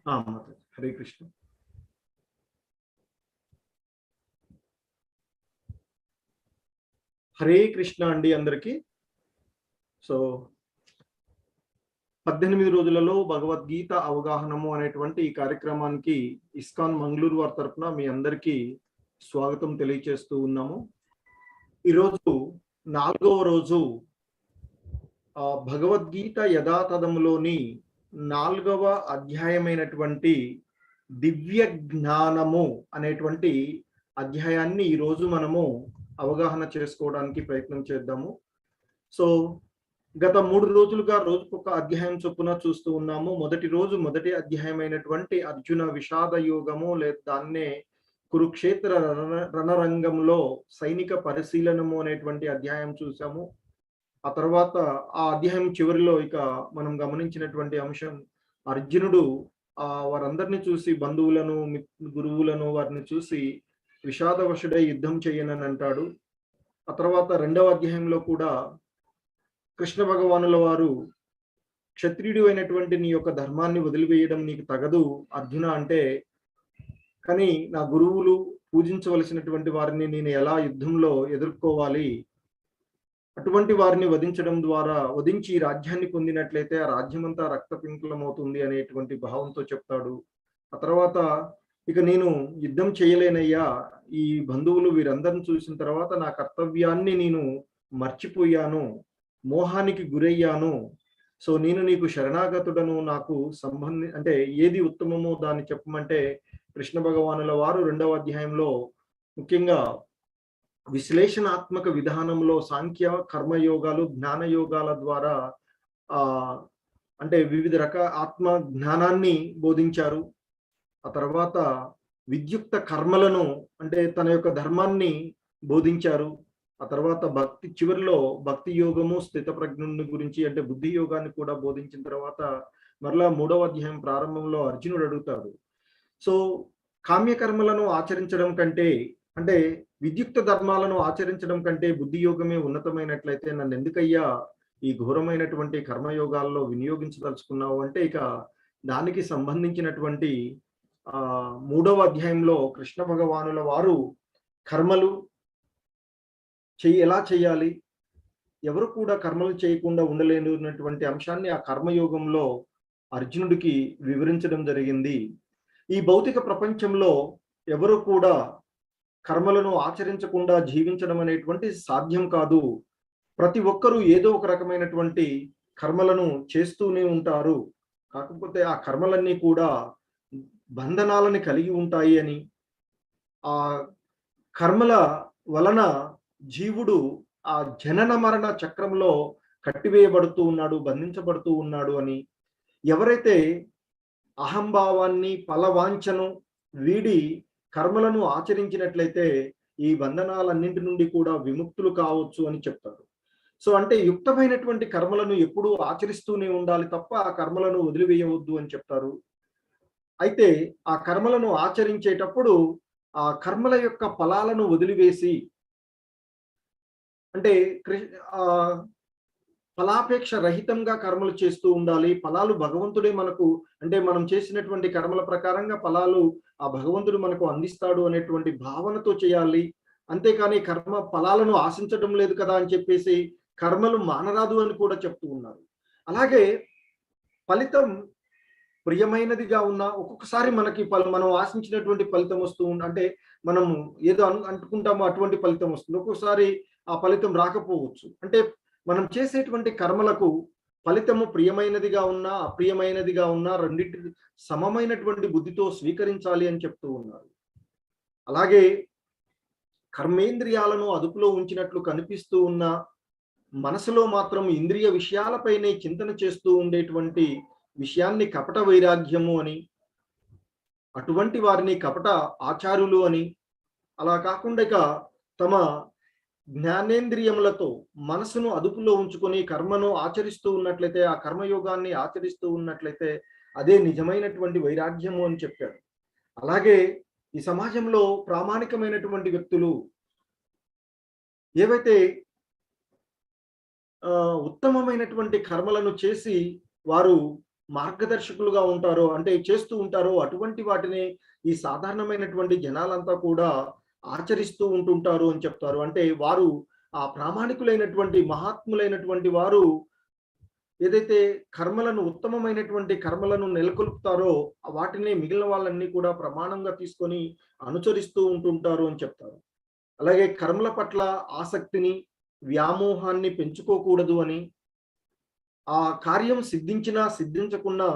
మాతాజీ హరే కృష్ణ. హరే కృష్ణ అండి అందరికీ. సో 18 రోజులలో భగవద్గీత అవగాహనము అనేటువంటి ఈ కార్యక్రమానికి ఇస్కాన్ మంగళూరు వారి తరఫున మీ అందరికీ స్వాగతం తెలియచేస్తూ ఉన్నాము. ఈరోజు 4వ రోజు భగవద్గీత యథాతథములోని 4వ అధ్యాయమైనటువంటి దివ్య జ్ఞానము అనేటువంటి అధ్యాయాన్ని ఈరోజు మనము అవగాహన చేసుకోవడానికి ప్రయత్నం చేద్దాము. సో గత 3 రోజులుగా రోజుకొక అధ్యాయం చొప్పున చూస్తూ ఉన్నాము. మొదటి రోజు మొదటి అధ్యాయమైనటువంటి అర్జున విషాద యోగము లేదా దాన్నే కురుక్షేత్ర రణరంగంలో సైనిక పరిశీలనము అనేటువంటి అధ్యాయం చూసాము. ఆ తర్వాత ఆ అధ్యాయం చివరిలో ఇక మనం గమనించినటువంటి అంశం, అర్జునుడు వారందరిని చూసి, బంధువులను గురువులను వారిని చూసి విషాదవశుడై యుద్ధం చేయనని అంటాడు. ఆ తర్వాత 2వ అధ్యాయంలో కూడా కృష్ణ భగవానుల వారు, క్షత్రియుడు అయినటువంటి నీ యొక్క ధర్మాన్ని వదిలివేయడం నీకు తగదు అర్జున అంటే, కానీ నా గురువులు పూజించవలసినటువంటి వారిని నేను ఎలా యుద్ధంలో ఎదుర్కోవాలి, అటువంటి వారిని వధించి రాజ్యాన్ని పొందినట్లయితే ఆ రాజ్యమంతా రక్తపింకులమవుతుంది అనేటువంటి భావంతో చెప్తాడు. ఆ తర్వాత ఇక నేను యుద్ధం చేయలేనయ్యా, ఈ బంధువులు వీరందరిని చూసిన తర్వాత నా కర్తవ్యాన్ని నేను మర్చిపోయాను, మోహానికి గురయ్యాను. సో నేను నీకు శరణాగతుడను, నాకు అంటే ఏది ఉత్తమమో దాన్ని చెప్పమంటే కృష్ణ భగవానుల వారు 2వ అధ్యాయంలో ముఖ్యంగా విశ్లేషణాత్మక విధానంలో సాంఖ్య కర్మయోగాలు జ్ఞానయోగాల ద్వారా అంటే వివిధ రకాల ఆత్మ జ్ఞానాన్ని బోధించారు. ఆ తర్వాత విద్యుక్త కర్మలను అంటే తన యొక్క ధర్మాన్ని బోధించారు. ఆ తర్వాత చివరిలో భక్తి యోగము స్థిత ప్రజ్ఞుని గురించి అంటే బుద్ధి యోగాన్ని కూడా బోధించిన తర్వాత మరలా 3వ అధ్యాయం ప్రారంభంలో అర్జునుడు అడుగుతాడు, సో కామ్యకర్మలను ఆచరించడం కంటే అంటే విద్యుక్త ధర్మాలను ఆచరించడం కంటే బుద్ధి యోగమే ఉన్నతమైనట్లయితే నన్ను ఎందుకయ్యా ఈ ఘోరమైనటువంటి కర్మయోగాల్లో వినియోగించదలుచుకున్నావు అంటే, ఇక దానికి సంబంధించినటువంటి 3వ అధ్యాయంలో కృష్ణ భగవానుల వారు కర్మలు ఎలా చేయాలి, ఎవరు కూడా కర్మలు చేయకుండా ఉండలేనటువంటి అంశాన్ని ఆ కర్మయోగంలో అర్జునుడికి వివరించడం జరిగింది. ఈ భౌతిక ప్రపంచంలో ఎవరు కూడా కర్మలను ఆచరించకుండా జీవించడం అనేటువంటి సాధ్యం కాదు. ప్రతి ఒక్కరూ ఏదో ఒక రకమైనటువంటి కర్మలను చేస్తూనే ఉంటారు. కాకపోతే ఆ కర్మలన్నీ కూడా బంధనాలని కలిగి ఉంటాయి అని, ఆ కర్మల వలన జీవుడు ఆ జనన మరణ చక్రంలో కట్టివేయబడుతూ ఉన్నాడు, బంధించబడుతూ ఉన్నాడు అని, ఎవరైతే అహంభావాన్ని ఫలవాంఛను వీడి కర్మలను ఆచరించినట్లయితే ఈ బంధనాలన్నింటి నుండి కూడా విముక్తులు కావచ్చు అని చెప్తారు. సో అంటే యుక్తమైనటువంటి కర్మలను ఎప్పుడూ ఆచరిస్తూనే ఉండాలి తప్ప ఆ కర్మలను వదిలివేయవద్దు అని చెప్తారు. అయితే ఆ కర్మలను ఆచరించేటప్పుడు ఆ కర్మల యొక్క ఫలాలను వదిలివేసి అంటే ఫలాపేక్ష రహితంగా కర్మలు చేస్తూ ఉండాలి. ఫలాలు భగవంతుడే మనకు అంటే మనం చేసినటువంటి కర్మల ప్రకారంగా ఫలాలు ఆ భగవంతుడు మనకు అందిస్తాడు అనేటువంటి భావనతో చేయాలి. అంతేకాని కర్మ ఫలాలను ఆశించడం లేదు కదా అని చెప్పేసి కర్మలు మానరాదు అని కూడా చెప్తూ ఉన్నారు. అలాగే ఫలితం ప్రియమైనదిగా ఉన్న ఒక్కొక్కసారి మనకి మనం ఆశించినటువంటి ఫలితం వస్తూ అంటే మనం ఏదో అనుకుంటామో అటువంటి ఫలితం వస్తుంది. ఒక్కొక్కసారి ఆ ఫలితం రాకపోవచ్చు. అంటే మనం చేసేటువంటి కర్మలకు ఫలితము ప్రియమైనదిగా ఉన్నా అప్రియమైనదిగా ఉన్నా రెండింటి సమమైనటువంటి బుద్ధితో స్వీకరించాలి అని చెప్తూ ఉన్నారు. అలాగే కర్మేంద్రియాలను అదుపులో ఉంచినట్లు కనిపిస్తూ ఉన్న మనసులో మాత్రం ఇంద్రియ విషయాలపైనే చింతన చేస్తూ ఉండేటువంటి విషయాన్ని కపట వైరాగ్యము అని, అటువంటి వారిని కపట ఆచారులు అని, అలా కాకుండా తమ జ్ఞానేంద్రియములతో మనసును అదుపులో ఉంచుకొని కర్మను ఆచరిస్తూ ఉన్నట్లయితే, ఆ కర్మయోగాన్ని ఆచరిస్తూ ఉన్నట్లయితే అదే నిజమైనటువంటి వైరాగ్యము అని చెప్పారు. అలాగే ఈ సమాజంలో ప్రామాణికమైనటువంటి వ్యక్తులు ఏవైతే ఉత్తమమైనటువంటి కర్మలను చేసి వారు మార్గదర్శకులుగా ఉంటారో, అంటే చేస్తూ ఉంటారో అటువంటి వాటిని ఈ సాధారణమైనటువంటి జనాలంతా కూడా ఆచరిస్తూ ఉంటుంటారు అని చెప్తారు. అంటే వారు ఆ ప్రామాణికులైనటువంటి మహాత్ములైనటువంటి వారు ఏదైతే కర్మలను ఉత్తమమైనటువంటి కర్మలను నెలకొల్పుతారో వాటిని మిగిలిన వాళ్ళన్నీ కూడా ప్రమాణంగా తీసుకొని అనుసరిస్తూ ఉంటుంటారు అని చెప్తారు. అలాగే కర్మల పట్ల ఆసక్తిని, వ్యామోహాన్ని పెంచుకోకూడదు అని, ఆ కార్యం సిద్ధించినా సిద్ధించకున్నా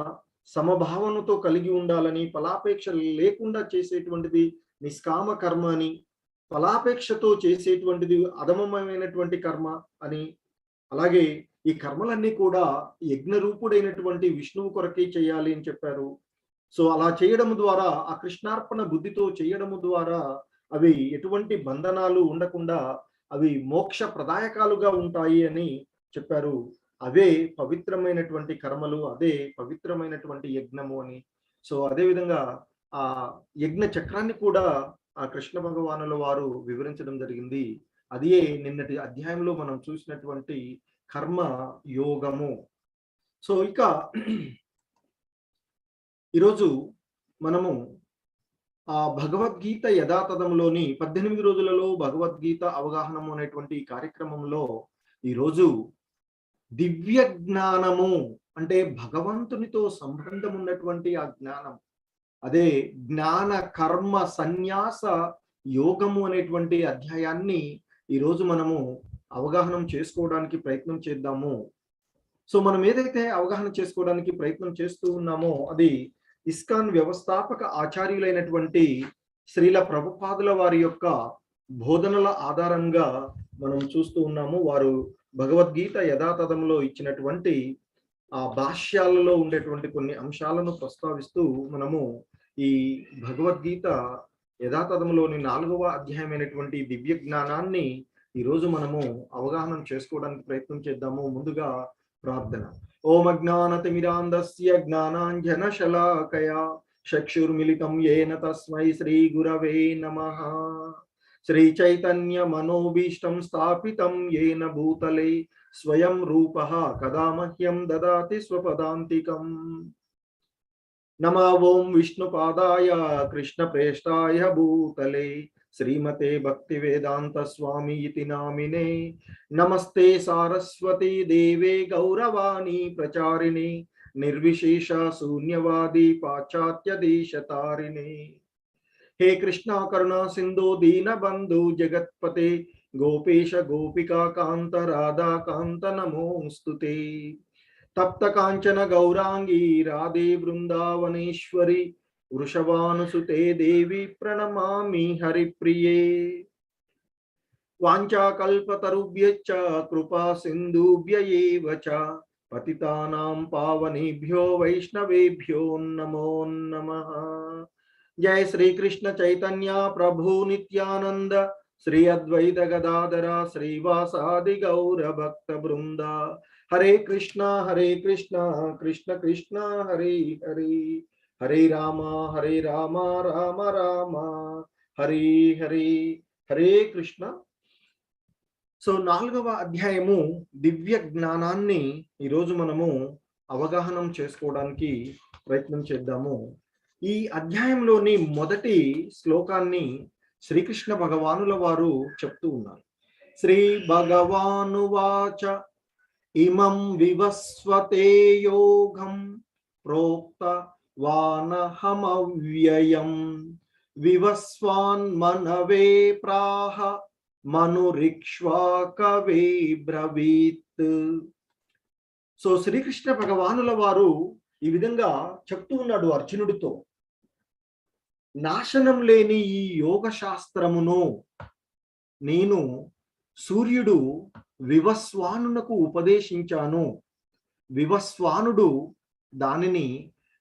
సమభావనతో కలిగి ఉండాలని, ఫలాపేక్ష లేకుండా చేసేటువంటిది నిష్కామ కర్మ అని, ఫలాపేక్షతో చేసేటువంటిది అధమమైనటువంటి కర్మ అని, అలాగే ఈ కర్మలన్నీ కూడా యజ్ఞరూపుడైనటువంటి విష్ణువు కొరకే చేయాలి అని చెప్పారు. సో అలా చేయడం ద్వారా, ఆ కృష్ణార్పణ బుద్ధితో చేయడము ద్వారా అవి ఎటువంటి బంధనాలు ఉండకుండా అవి మోక్ష ప్రదాయకాలుగా ఉంటాయి అని చెప్పారు. అవే పవిత్రమైనటువంటి కర్మలు, అదే పవిత్రమైనటువంటి యజ్ఞము అని. సో అదే విధంగా ఆ యజ్ఞ చక్రాన్ని కూడా ఆ కృష్ణ భగవానుల వారు వివరించడం జరిగింది. అదే నిన్నటి అధ్యాయంలో మనం చూసినటువంటి కర్మ యోగము. సో ఇక ఈరోజు మనము ఆ భగవద్గీత యథాతథంలోని 18 రోజులలో భగవద్గీత అవగాహనము అనేటువంటి ఈ కార్యక్రమంలో ఈరోజు దివ్య జ్ఞానము, అంటే భగవంతునితో సంబంధం ఉన్నటువంటి ఆ జ్ఞానం, అదే జ్ఞాన కర్మ సన్యాస యోగము అనేటువంటి అధ్యాయాన్ని ఈరోజు మనము అవగాహన చేసుకోవడానికి ప్రయత్నం చేద్దాము. సో మనం ఏదైతే అవగాహన చేసుకోవడానికి ప్రయత్నం చేస్తూ ఉన్నామో అది ఇస్కాన్ వ్యవస్థాపక ఆచార్యులైనటువంటి శ్రీల ప్రభుపాదుల వారి యొక్క బోధనల ఆధారంగా మనం చూస్తూ ఉన్నాము. వారు భగవద్గీత యథాతథంలో ఇచ్చినటువంటి ఆ భాష్యాలలో ఉండేటువంటి కొన్ని అంశాలను ప్రస్తావిస్తూ మనము ఈ భగవద్గీత యథాతథంలోని 4వ అధ్యాయమైనటువంటి దివ్య జ్ఞానాన్ని ఈరోజు మనము అవగాహన చేసుకోవడానికి ప్రయత్నం చేద్దాము. ముందుగా ప్రార్థన. ఓం అజ్ఞానతిమిరాంధస్య జ్ఞానాంజనశలాకయా చక్షుర్మిలితం యేన తస్మై శ్రీ గురవే నమః. శ్రీ చైతన్య మనోభీష్టం స్థాపితం యేన భూతలే స్వయం రూపః కదా మహ్యం దదాతి స్వపదాంతికం. నమో ఓం విష్ణుపాదాయ కృష్ణప్రేష్టాయ భూతలే శ్రీమతే భక్తి వేదాంత స్వామి ఇతి నామినే. నమస్తే సారస్వతి దేవే గౌరవాణి ప్రచారిణి నిర్విశేష శూన్యవాది పాశ్చాత్య దేశతారిణి. हे कृष्णा करुणा सिंधु दीन बंधु जगत्पते गोपेश गोपिका कांत राधा कांत नमोस्तुते. तप्त कांचन गौरांगी राधे वृंदावनेश्वरी वृषभानुसुते देवी प्रणमामि हरिप्रिये. वाञ्छाकल्पतरुभ्यश्च कृपा सिन्धुभ्य एव च पतितानां पावनेभ्यो वैष्णवेभ्यो नमो नमः. जय श्री कृष्ण चैतन्य प्रभु नित्यानंद श्री अद्वैत गदाधर श्रीवासादि गौर भक्त वृंद. हरे कृष्णा कृष्ण कृष्ण हरे हरे, हरे राम राम राम हरे हरे, हरे कृष्ण. సో 4వ అధ్యాయము దివ్య జ్ఞానాన్ని ఈరోజు మనము అవగాహన చేసుకోవడానికి ప్రయత్నం చేద్దాము. ఈ అధ్యాయంలోని మొదటి శ్లోకాన్ని శ్రీకృష్ణ భగవానుల వారు చెప్తూ ఉన్నారు. శ్రీ భగవానువాచ ఇమం వివస్వతే యోగం ప్రోక్త వానహమవ్యయం వివస్వాన్ మనవే ప్రాహ మనురిక్ష్వాకవే బ్రవీత్. సో శ్రీకృష్ణ భగవానుల వారు ఈ విధంగా చెప్తూ ఉన్నాడు అర్జునుడితో. నాశనం లేని ఈ యోగ శాస్త్రమును నేను సూర్యుడు వివస్వానునకు ఉపదేశించాను. వివస్వానుడు దానిని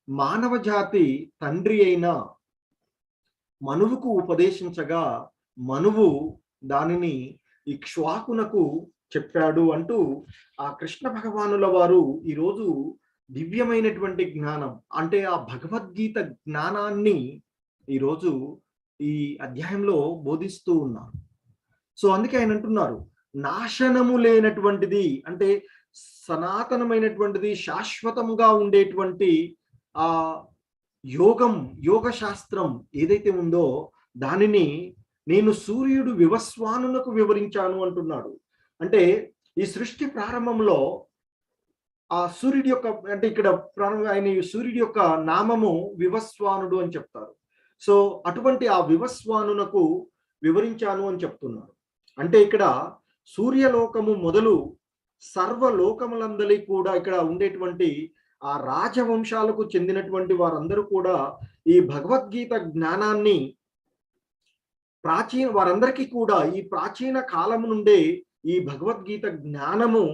మానవ జాతి తండ్రి అయిన మనువుకు ఉపదేశించగా మనువు దానిని ఇక్ష్వాకునకు చెప్పాడు అంటూ ఆ కృష్ణ భగవానుల వారు ఈరోజు దివ్యమైనటువంటి జ్ఞానం, అంటే ఆ భగవద్గీత జ్ఞానాన్ని ఈరోజు ఈ అధ్యాయంలో బోధిస్తూ ఉన్నారు. సో అందుకే ఆయన అంటున్నారు నాశనము లేనటువంటిది, అంటే సనాతనమైనటువంటిది, శాశ్వతంగా ఉండేటువంటి ఆ యోగ శాస్త్రం ఏదైతే ఉందో దానిని నేను సూర్యుడు వివస్వానునకు వివరించాను అంటున్నాడు. అంటే ఈ సృష్టి ప్రారంభంలో ఆ సూర్యుడి యొక్క, అంటే ఇక్కడ ఆయన సూర్యుడి యొక్క నామము వివస్వానుడు అని చెప్తారు. సో అటువంటి ఆ వివస్వానునకు వివరించాను అని చెప్తున్నారు. అంటే ఇక్కడ సూర్యలోకము మొదలు సర్వలోకములందరి కూడా ఇక్కడ ఉండేటువంటి ఆ రాజవంశాలకు చెందినటువంటి వారందరూ కూడా ఈ భగవద్గీత జ్ఞానాన్ని వారందరికీ కూడా ఈ ప్రాచీన కాలము నుండే ఈ భగవద్గీత జ్ఞానము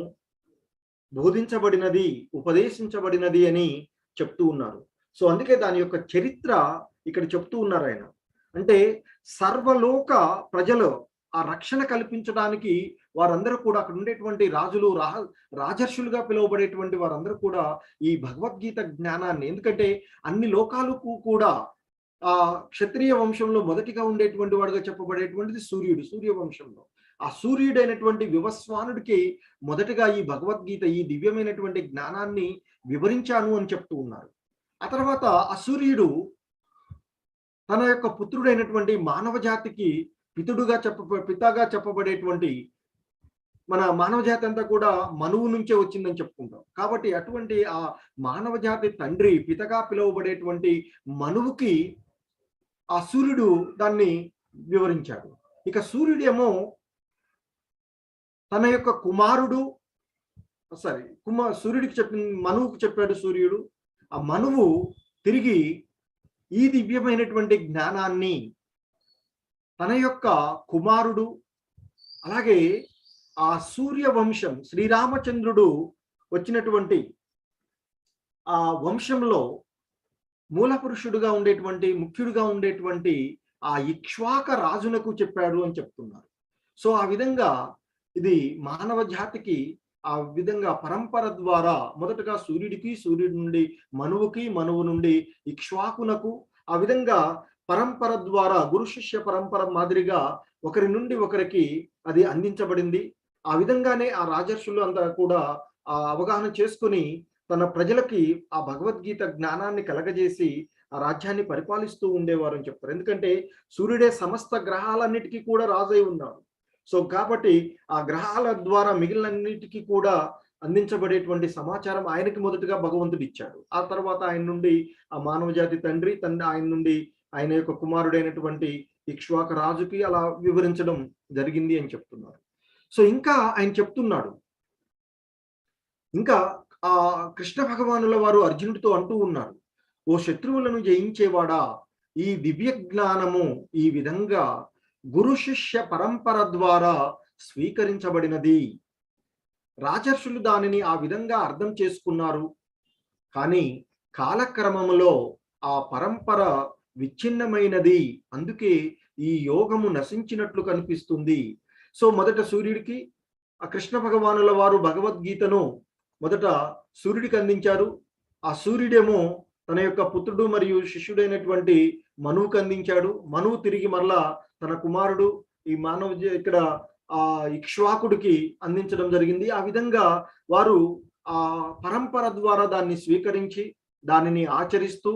బోధించబడినది, ఉపదేశించబడినది అని చెప్తూ ఉన్నారు. సో అందుకే దాని యొక్క చరిత్ర ఇక్కడ చెప్తూ ఉన్నారు ఆయన. అంటే సర్వలోక ప్రజలు ఆ రక్షణ కల్పించడానికి వారందరూ కూడా అక్కడ ఉండేటువంటి రాజులు, రాజర్షులుగా పిలువబడేటువంటి వారందరూ కూడా ఈ భగవద్గీత జ్ఞానాన్ని, ఎందుకంటే అన్ని లోకాలకు కూడా ఆ క్షత్రియ వంశంలో మొదటిగా ఉండేటువంటి వాడుగా చెప్పబడేటువంటిది సూర్యుడు, సూర్యవంశంలో. ఆ సూర్యుడైనటువంటి వివస్వానుడికి మొదటగా ఈ భగవద్గీత, ఈ దివ్యమైనటువంటి జ్ఞానాన్ని వివరించాను అని చెప్తూ ఉన్నారు. ఆ తర్వాత ఆ సూర్యుడు తన యొక్క పుత్రుడైనటువంటి మానవ జాతికి పితగా చెప్పబడేటువంటి, మన మానవ జాతి అంతా కూడా మనువు నుంచే వచ్చిందని చెప్పుకుంటాం. కాబట్టి అటువంటి ఆ మానవ జాతి తండ్రి, పితగా పిలువబడేటువంటి మనువుకి ఆ సూర్యుడు దాన్ని వివరించాడు. ఇక సూర్యుడేమో తన యొక్క సూర్యుడికి మనువుకు చెప్పాడు సూర్యుడు. ఆ మనువు తిరిగి ఈ దివ్యమైనటువంటి జ్ఞానాన్ని తన యొక్క కుమారుడు, అలాగే ఆ సూర్య వంశం, శ్రీరామచంద్రుడు వచ్చినటువంటి ఆ వంశంలో మూల పురుషుడుగా ఉండేటువంటి, ముఖ్యుడుగా ఉండేటువంటి ఆ ఇక్ష్వాక రాజునకు చెప్పాడు అని చెప్తున్నారు. సో ఆ విధంగా ఇది మానవ జాతికి ఆ విధంగా పరంపర ద్వారా మొదటగా సూర్యుడికి, సూర్యుడి నుండి మనువుకి, మనువు నుండి ఇక్ష్వాకునకు, ఆ విధంగా పరంపర ద్వారా గురు శిష్య పరంపర మాదిరిగా ఒకరి నుండి ఒకరికి అది అందించబడింది. ఆ విధంగానే ఆ రాజర్షులు అంతా కూడా ఆ అవగాహన చేసుకుని తన ప్రజలకి ఆ భగవద్గీత జ్ఞానాన్ని కలగజేసి ఆ రాజ్యాన్ని పరిపాలిస్తూ ఉండేవారు అని చెప్తారు. ఎందుకంటే సూర్యుడే సమస్త గ్రహాలన్నిటికీ కూడా రాజై ఉన్నాడు. సో కాబట్టి ఆ గ్రహాల ద్వారా మిగిలినన్నిటికీ కూడా అందించబడేటువంటి సమాచారం ఆయనకి మొదటగా భగవంతుడు ఇచ్చాడు. ఆ తర్వాత ఆయన నుండి ఆ మానవ జాతి తండ్రి ఆయన నుండి ఆయన యొక్క కుమారుడైనటువంటి ఇక్ష్వాక రాజుకి అలా వివరించడం జరిగింది అని చెప్తున్నారు. సో ఇంకా ఆయన చెప్తున్నాడు, ఇంకా ఆ కృష్ణ భగవానుల వారు అర్జునుడితో అంటూ ఉన్నారు, ఓ శత్రువులను జయించేవాడా, ఈ దివ్య జ్ఞానము ఈ విధంగా గురు శిష్య పరంపర ద్వారా స్వీకరించబడినది. రాజర్షులు దానిని ఆ విధంగా అర్థం చేసుకున్నారు. కానీ కాలక్రమంలో ఆ పరంపర విచ్ఛిన్నమైనది, అందుకే ఈ యోగము నశించినట్లు కనిపిస్తుంది. సో మొదట సూర్యుడికి ఆ కృష్ణ భగవానుల వారు భగవద్గీతను మొదట సూర్యుడికి అందించారు. ఆ సూర్యుడేమో తన యొక్క పుత్రుడు మరియు శిష్యుడైనటువంటి మనువుకు అందించాడు. మనువు తిరిగి మరలా తన కుమారుడు ఈ ఇక్కడ ఆ ఇక్ష్వాకుడికి అందించడం జరిగింది. ఆ విధంగా వారు ఆ పరంపర ద్వారా దాన్ని స్వీకరించి దానిని ఆచరిస్తూ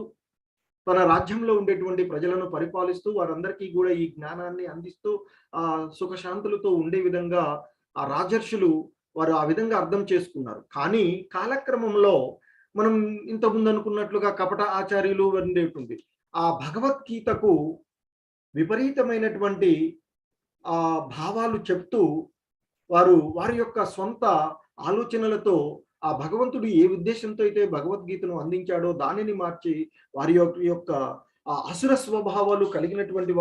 తన రాజ్యంలో ఉండేటువంటి ప్రజలను పరిపాలిస్తూ వారందరికీ కూడా ఈ జ్ఞానాన్ని అందిస్తూ ఆ సుఖశాంతులతో ఉండే విధంగా ఆ రాజర్షులు వారు ఆ విధంగా అర్థం చేసుకున్నారు. కానీ కాలక్రమంలో మనం ఇంతకుముందు అనుకున్నట్లుగా కపట ఆచార్యులు ఉండేటువంటి ఆ భగవద్గీతకు విపరీతమైనటువంటి ఆ భావాలు చెప్తూ వారి యొక్క సొంత ఆలోచనలతో ఆ భగవంతుడు ఏ ఉద్దేశంతో అయితే భగవద్గీతను అందించాడో దానిని మార్చి వారి యొక్క ఆ అసుర స్వభావాలు కలిగినటువంటి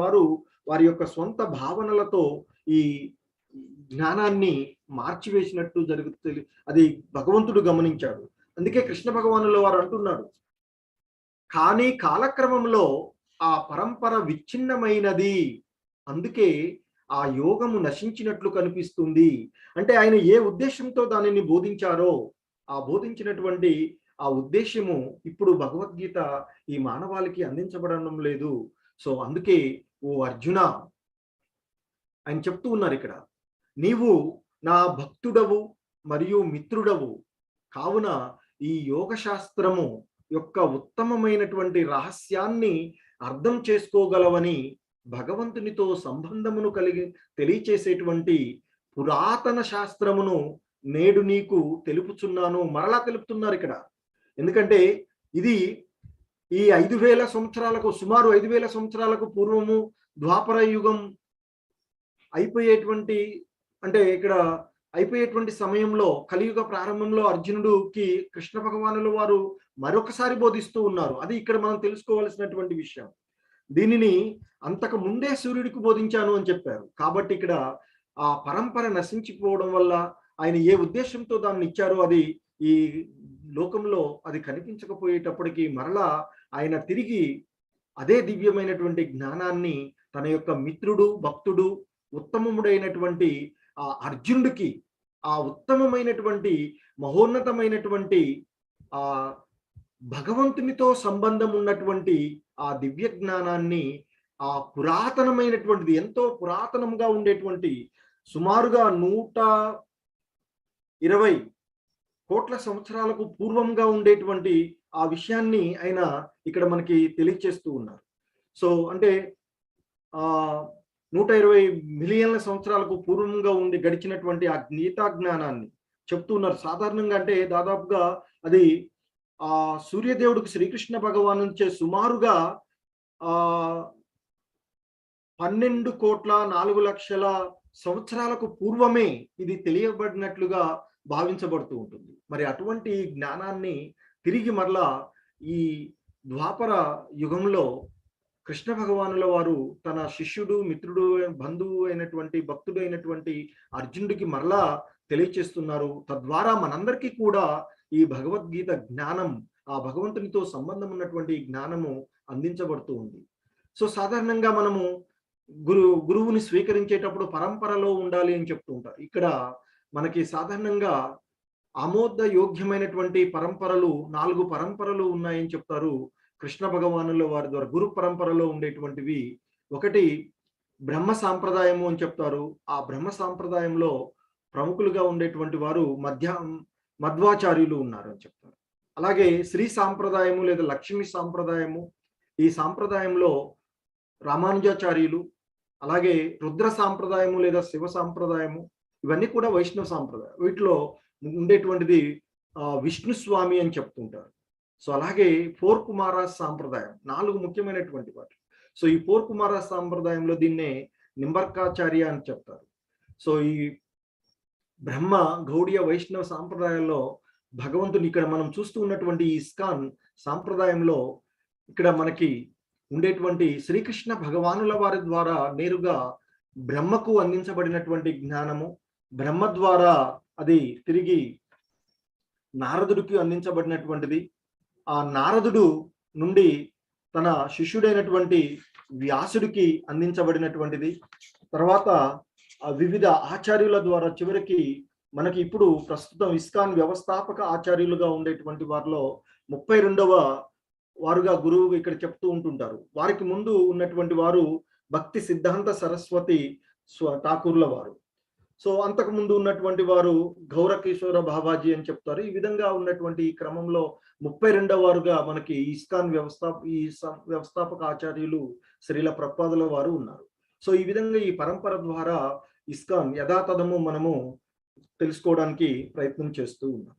వారి యొక్క సొంత భావనలతో ఈ జ్ఞానాన్ని మార్చివేసినట్టు జరుగుతుంది. అది భగవంతుడు గమనించాడు. అందుకే కృష్ణ భగవానుల వారు అంటున్నారు, కానీ కాలక్రమంలో ఆ పరంపర విచ్ఛిన్నమైనది, అందుకే ఆ యోగము నశించినట్లు కనిపిస్తుంది. అంటే ఆయన ఏ ఉద్దేశంతో దానిని బోధించారో ఆ బోధించినటువంటి ఆ ఉద్దేశము ఇప్పుడు భగవద్గీత ఈ మానవాళికి అందించబడడం లేదు. సో అందుకే ఓ అర్జున, ఆయన చెప్తూ ఉన్నారు ఇక్కడ, నీవు నా భక్తుడవు, మరియు మిత్రుడవు. కావున ఈ యోగ శాస్త్రము యొక్క ఉత్తమమైనటువంటి రహస్యాన్ని అర్థం చేసుకోగలవని భగవంతునితో సంబంధమును కలిగి తెలియచేసేటువంటి పురాతన శాస్త్రమును నేడు నీకు తెలుపుచున్నాను. మరలా తెలుపుతున్నారు ఇక్కడ. ఎందుకంటే ఇది ఈ 5,000 సంవత్సరాలకు, సుమారు 5,000 సంవత్సరాలకు పూర్వము ద్వాపర యుగం అయిపోయేటువంటి, అంటే ఇక్కడ అయిపోయేటువంటి సమయంలో, కలియుగ ప్రారంభంలో అర్జునుడికి కృష్ణ భగవానుల వారు మరొకసారి బోధిస్తూ ఉన్నారు. అది ఇక్కడ మనం తెలుసుకోవాల్సినటువంటి విషయం. దీనిని అంతకు ముందే సూర్యుడికి బోధించాను అని చెప్పారు. కాబట్టి ఇక్కడ ఆ పరంపర నశించిపోవడం వల్ల ఆయన ఏ ఉద్దేశంతో దాన్ని ఇచ్చారో అది ఈ లోకంలో అది కనిపించకపోయేటప్పటికీ మరలా ఆయన తిరిగి అదే దివ్యమైనటువంటి జ్ఞానాన్ని తన యొక్క మిత్రుడు, భక్తుడు, ఉత్తమముడైనటువంటి ఆ అర్జునుడికి ఆ ఉత్తమమైనటువంటి మహోన్నతమైనటువంటి ఆ భగవంతునితో సంబంధం ఉన్నటువంటి ఆ దివ్య జ్ఞానాన్ని, ఆ పురాతనమైనటువంటిది, ఎంతో పురాతనంగా ఉండేటువంటి సుమారుగా 120 కోట్ల సంవత్సరాలకు పూర్వంగా ఉండేటువంటి ఆ విషయాన్ని ఆయన ఇక్కడ మనకి తెలియచేస్తూ ఉన్నారు. సో అంటే 120 మిలియన్ల సంవత్సరాలకు పూర్వంగా ఉండి గడిచినటువంటి ఆ గీతా జ్ఞానాన్ని చెప్తున్నారు. సాధారణంగా అంటే దాదాపుగా అది సూర్యదేవుడికి శ్రీకృష్ణ భగవాన్ నుంచే సుమారుగా 12,04,00,000 సంవత్సరాలకు పూర్వమే ఇది తెలియబడినట్లుగా భావించబడుతూ ఉంటుంది. మరి అటువంటి జ్ఞానాన్ని తిరిగి మరలా ఈ ద్వాపర యుగంలో కృష్ణ భగవానుల వారు తన శిష్యుడు, మిత్రుడు, బంధువు అయినటువంటి, భక్తుడు అయినటువంటి అర్జునుడికి మరలా తెలియచేస్తున్నారు. తద్వారా మనందరికీ కూడా ఈ భగవద్గీత జ్ఞానం, ఆ భగవంతునితో సంబంధం ఉన్నటువంటి జ్ఞానము అందించబడుతూ ఉంది. సో సాధారణంగా మనము గురువుని స్వీకరించేటప్పుడు పరంపరలో ఉండాలి అని చెప్తూ ఉంటారు. ఇక్కడ మనకి సాధారణంగా ఆమోద యోగ్యమైనటువంటి పరంపరలు 4 పరంపరలు ఉన్నాయని చెప్తారు కృష్ణ భగవానుల వారి ద్వారా. గురు పరంపరలో ఉండేటువంటివి ఒకటి బ్రహ్మ సాంప్రదాయము అని చెప్తారు. ఆ బ్రహ్మ సాంప్రదాయంలో ప్రముఖులుగా ఉండేటువంటి వారు మధ్వాచార్యులు ఉన్నారు అని చెప్తారు. అలాగే శ్రీ సాంప్రదాయము లేదా లక్ష్మీ సాంప్రదాయము, ఈ సాంప్రదాయంలో రామానుజాచార్యులు, అలాగే రుద్ర సాంప్రదాయము లేదా శివ సాంప్రదాయము, ఇవన్నీ కూడా వైష్ణవ సాంప్రదాయం. వీటిలో ఉండేటువంటిది విష్ణు స్వామి అని చెప్తుంటారు. సో అలాగే 4 కుమారాస్ సాంప్రదాయం, 4 ముఖ్యమైనటువంటి వాటి. సో ఈ 4 కుమారాస్ సాంప్రదాయంలో దీన్నే నింబర్కాచార్య అని చెప్తారు. సో ఈ బ్రహ్మ, గౌడియ, వైష్ణవ సాంప్రదాయాల్లో భగవంతుని ఇక్కడ మనం చూస్తూ ఉన్నటువంటి ఇస్కాన్ సాంప్రదాయంలో ఇక్కడ మనకి ఉండేటువంటి శ్రీకృష్ణ భగవానుల వారి ద్వారా నేరుగా బ్రహ్మకు అందించబడినటువంటి జ్ఞానము, బ్రహ్మ ద్వారా అది తిరిగి నారదుడికి అందించబడినటువంటిది. ఆ నారదుడు నుండి తన శిష్యుడైనటువంటి వ్యాసుడికి అందించబడినటువంటిది. తర్వాత వివిధ ఆచార్యుల ద్వారా చివరికి మనకి ఇప్పుడు ప్రస్తుతం ఇస్కాన్ వ్యవస్థాపక ఆచార్యులుగా ఉండేటువంటి వారిలో 32వ వారుగా గురువు ఇక్కడ చెప్తూ ఉంటుంటారు. వారికి ముందు ఉన్నటువంటి వారు భక్తి సిద్ధాంత సరస్వతి ఠాకూర్ల వారు. సో అంతకు ముందు ఉన్నటువంటి వారు గౌరకిషోర బాబాజీ అని చెప్తారు. ఈ విధంగా ఉన్నటువంటి ఈ క్రమంలో 32వ వారుగా మనకి ఇస్కాన్ వ్యవస్థాపక ఆచార్యులు శ్రీల ప్రభుపాదుల వారు ఉన్నారు. సో ఈ విధంగా ఈ పరంపర ద్వారా ఇస్కాన్ యథాతథము మనము తెలుసుకోవడానికి ప్రయత్నం చేస్తూ ఉన్నాం.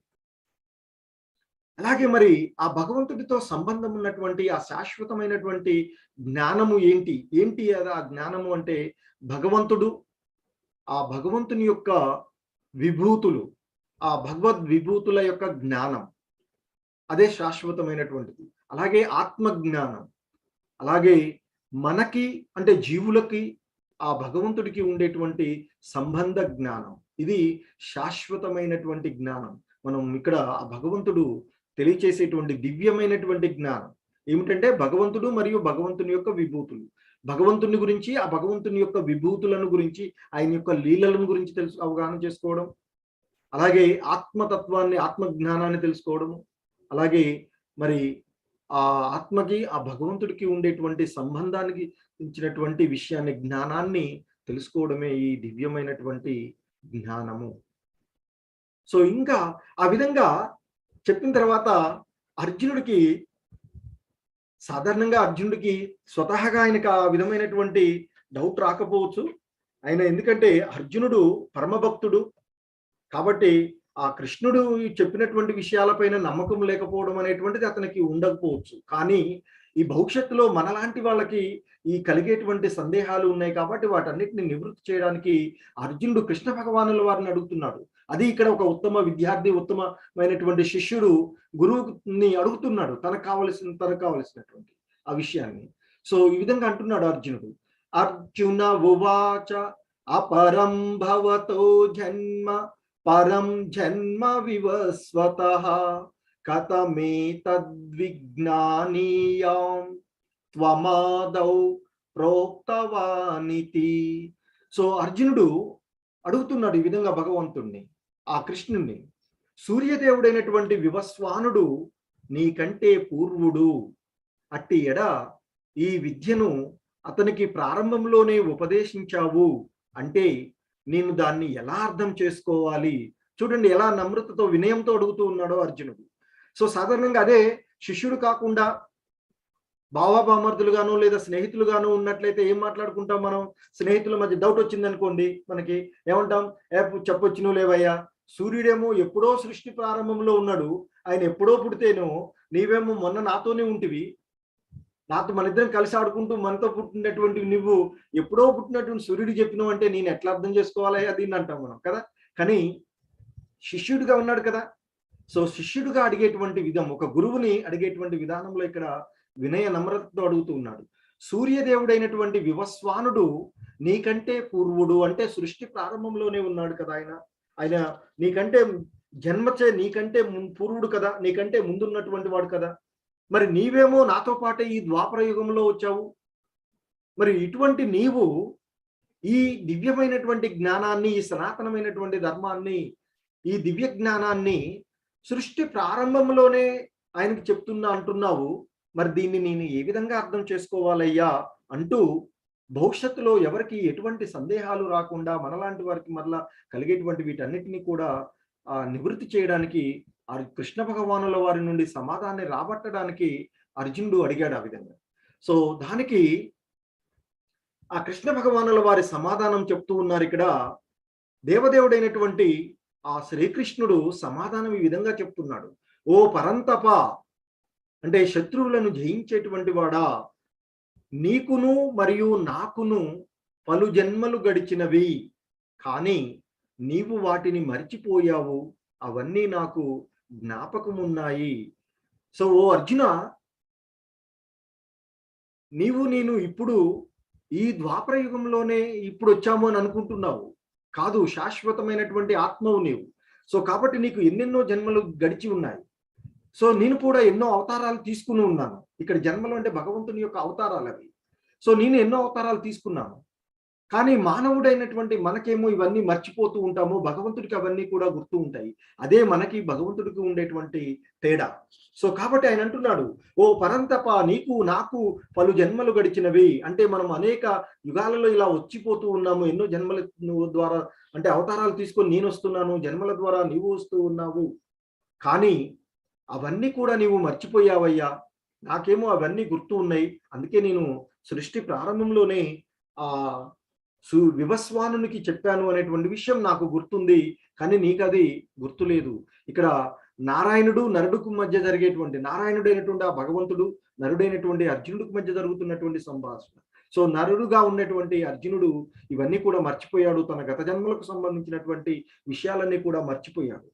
అలాగే మరి ఆ భగవంతుడితో సంబంధం ఉన్నటువంటి ఆ శాశ్వతమైనటువంటి జ్ఞానము ఏంటి ఆ జ్ఞానము అంటే భగవంతుడు, ఆ భగవంతుని యొక్క విభూతులు, ఆ భగవద్ విభూతుల యొక్క జ్ఞానం, అదే శాశ్వతమైనటువంటిది. అలాగే ఆత్మ జ్ఞానం, అలాగే మనకి అంటే జీవులకి ఆ భగవంతుడికి ఉండేటువంటి సంబంధ జ్ఞానం, ఇది శాశ్వతమైనటువంటి జ్ఞానం. మనం ఇక్కడ ఆ భగవంతుడు తెలియచేసేటువంటి దివ్యమైనటువంటి జ్ఞానం ఏమిటంటే భగవంతుడు మరియు భగవంతుని యొక్క విభూతులు, భగవంతుని గురించి, ఆ భగవంతుని యొక్క విభూతులను గురించి, ఆయన యొక్క లీలలను గురించి అవగాహన చేసుకోవడం, అలాగే ఆత్మతత్వాన్ని, ఆత్మ జ్ఞానాన్ని తెలుసుకోవడము, అలాగే మరి ఆ ఆత్మకి ఆ భగవంతుడికి ఉండేటువంటి సంబంధానికి ఇచ్చినటువంటి విషయాన్ని, జ్ఞానాన్ని తెలుసుకోవడమే ఈ దివ్యమైనటువంటి జ్ఞానము. సో ఇంకా ఆ విధంగా చెప్పిన తర్వాత అర్జునుడికి సాధారణంగా అర్జునుడికి స్వతహాగా ఆయనకు ఆ విధమైనటువంటి డౌట్ రాకపోవచ్చు. ఆయన ఎందుకంటే అర్జునుడు పరమభక్తుడు కాబట్టి ఆ కృష్ణుడు చెప్పినటువంటి విషయాలపైన నమ్మకం లేకపోవడం అనేటువంటిది అతనికి ఉండకపోవచ్చు. కానీ ఈ భవిష్యత్తులో మనలాంటి వాళ్ళకి ఈ కలిగేటువంటి సందేహాలు ఉన్నాయి కాబట్టి వాటన్నిటిని నివృత్తి చేయడానికి అర్జునుడు కృష్ణ భగవానుల వారిని అడుగుతున్నాడు. అది ఇక్కడ ఒక ఉత్తమ విద్యార్థి, ఉత్తమమైనటువంటి శిష్యుడు గురువుని అడుగుతున్నాడు తనకు కావలసినటువంటి ఆ విషయాన్ని. సో ఈ విధంగా అంటున్నాడు అర్జునుడు. అర్జున ఉవాచ అపరం భవతో జన్మ పరం జన్మ వివస్వతః కథమేతద్విజ్ఞానీయాం త్వమాదౌ ప్రోక్తవానితి. సో అర్జునుడు అడుగుతున్నాడు ఈ విధంగా భగవంతుణ్ణి, ఆ కృష్ణుణ్ణి, సూర్యదేవుడైనటువంటి వివస్వానుడు నీకంటే పూర్వుడు, అట్టి ఎడ ఈ విద్యను అతనికి ప్రారంభంలోనే ఉపదేశించావు అంటే నేను దాన్ని ఎలా అర్థం చేసుకోవాలి? చూడండి ఎలా నమ్రతతో వినయంతో అడుగుతూ ఉన్నాడో అర్జునుడు. సో సాధారణంగా అదే శిష్యుడు కాకుండా బావబామర్దులుగాను లేదా స్నేహితులుగాను ఉన్నట్లయితే ఏం మాట్లాడుకుంటాం మనం? స్నేహితుల మధ్య డౌట్ వచ్చింది అనుకోండి, మనకి ఏమంటాం? చెప్పొచ్చు నువ్వు లేవయ్యా, సూర్యుడేమో ఎప్పుడో సృష్టి ప్రారంభంలో ఉన్నాడు, ఆయన ఎప్పుడో పుడితేనో నీవేమో మొన్న నాతోనే ఉంటివి, నాతో మన ఇద్దరం కలిసి ఆడుకుంటూ మనతో పుట్టినటువంటి నువ్వు ఎప్పుడో పుట్టినటువంటి సూర్యుడు చెప్పినావు అంటే నేను ఎట్లా అర్థం చేసుకోవాలయ్యా దీన్ని అంటాం మనం కదా. కానీ శిష్యుడిగా ఉన్నాడు కదా. సో శిష్యుడిగా అడిగేటువంటి విధం, ఒక గురువుని అడిగేటువంటి విధానంలో ఇక్కడ వినయ నమ్రతతో అడుగుతూ ఉన్నాడు. సూర్యదేవుడైనటువంటి వివస్వానుడు నీకంటే పూర్వుడు అంటే సృష్టి ప్రారంభంలోనే ఉన్నాడు కదా ఆయన. ఆయన నీకంటే జన్మచే నీకంటే పూర్వుడు కదా, నీకంటే ముందున్నటువంటి వాడు కదా. మరి నీవేమో నాతో పాటే ఈ ద్వాపర యుగంలో వచ్చావు. మరి ఇటువంటి నీవు ఈ దివ్యమైనటువంటి జ్ఞానాన్ని, ఈ సనాతనమైనటువంటి ధర్మాన్ని, ఈ దివ్య జ్ఞానాన్ని సృష్టి ప్రారంభంలోనే ఆయనకి చెప్తున్నా అంటున్నావు. మరి దీన్ని నేను ఏ విధంగా అర్థం చేసుకోవాలయ్యా అంటూ భవిష్యత్తులో ఎవరికి ఎటువంటి సందేహాలు రాకుండా మనలాంటి వారికి మరలా కలిగేటువంటి వీటన్నిటిని కూడా నివృత్తి చేయడానికి ఆ కృష్ణ భగవానుల వారి నుండి సమాధానాన్ని రాబట్టడానికి అర్జునుడు అడిగాడు ఆ విధంగా. సో దానికి ఆ కృష్ణ భగవానుల వారి సమాధానం చెప్తూ ఉన్నారు ఇక్కడ. దేవదేవుడైనటువంటి ఆ శ్రీకృష్ణుడు సమాధానం ఈ విధంగా చెప్తున్నాడు. ఓ పరంతప అంటే శత్రువులను జయించేటువంటి వాడా, నీకును మరియు నాకును పలు జన్మలు గడిచినవి, కానీ నీవు వాటిని మరిచిపోయావు, అవన్నీ నాకు జ్ఞాపకమున్నాయి. సో ఓ అర్జున, నేను ఇప్పుడు ఈ ద్వాపర యుగంలోనే ఇప్పుడు వచ్చాము అని అనుకుంటున్నావు. కాదు, శాశ్వతమైనటువంటి ఆత్మవు నీవు. సో కాబట్టి నీకు ఎన్నెన్నో జన్మలు గడిచి ఉన్నాయి. సో నేను కూడా ఎన్నో అవతారాలు తీసుకుని ఉన్నాను. ఇక్కడ జన్మలు అంటే భగవంతుని యొక్క అవతారాలు అవి. సో నేను ఎన్నో అవతారాలు తీసుకున్నాను. కానీ మానవుడైనటువంటి మనకేమో ఇవన్నీ మర్చిపోతూ ఉంటాము, భగవంతుడికి అవన్నీ కూడా గుర్తు ఉంటాయి. అదే మనకి భగవంతుడికి ఉండేటువంటి తేడా. సో కాబట్టి ఆయన అంటున్నాడు, ఓ పరంతప, నీకు నాకు పలు జన్మలు గడిచినవి అంటే మనం అనేక యుగాలలో ఇలా వచ్చిపోతూ ఉన్నాము. ఎన్నో జన్మల ద్వారా అంటే అవతారాలు తీసుకొని నేను వస్తున్నాను, జన్మల ద్వారా నీవు వస్తూ ఉన్నావు. కానీ అవన్నీ కూడా నీవు మర్చిపోయావయ్యా. నాకేమో అవన్నీ గుర్తు ఉన్నాయి. అందుకే నేను సృష్టి ప్రారంభంలోనే ఆ వివస్వానునికి చెప్పాను అనేటువంటి విషయం నాకు గుర్తుంది, కానీ నీకు అది గుర్తులేదు. ఇక్కడ నారాయణుడు నరుడుకు మధ్య జరిగేటువంటి, నారాయణుడైనటువంటి ఆ భగవంతుడు నరుడైనటువంటి అర్జునుడికి మధ్య జరుగుతున్నటువంటి సంభాషణ. సో నరుడుగా ఉన్నటువంటి అర్జునుడు ఇవన్నీ కూడా మర్చిపోయాడు. తన గత జన్మలకు సంబంధించినటువంటి విషయాలన్నీ కూడా మర్చిపోయాడు.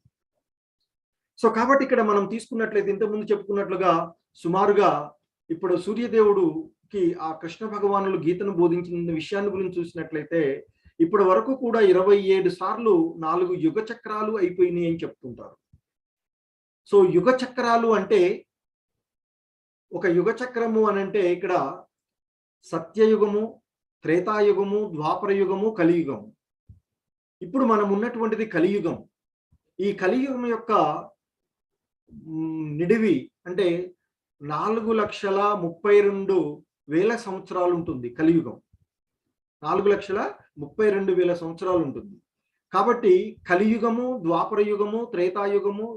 సో కాబట్టి ఇక్కడ మనం తీసుకున్నట్లయితే ఇంతకుముందు చెప్పుకున్నట్లుగా సుమారుగా ఇప్పుడు సూర్యదేవుడుకి ఆ కృష్ణ భగవానులు గీతను బోధించిన విషయాన్ని గురించి చూసినట్లయితే ఇప్పటి వరకు కూడా 27 సార్లు 4 యుగ చక్రాలు అయిపోయినాయి అని చెప్తుంటారు. సో యుగ చక్రాలు అంటే ఒక యుగ చక్రము అని అంటే ఇక్కడ సత్యయుగము, త్రేతాయుగము, ద్వాపర యుగము, కలియుగము. ఇప్పుడు మనం ఉన్నటువంటిది కలియుగం. ఈ కలియుగం యొక్క నిడివి అంటే 4,32,000 సంవత్సరాలు ఉంటుంది. కలియుగం 4,32,000 సంవత్సరాలు ఉంటుంది. కాబట్టి కలియుగము, ద్వాపర యుగము, త్రేతాయుగము,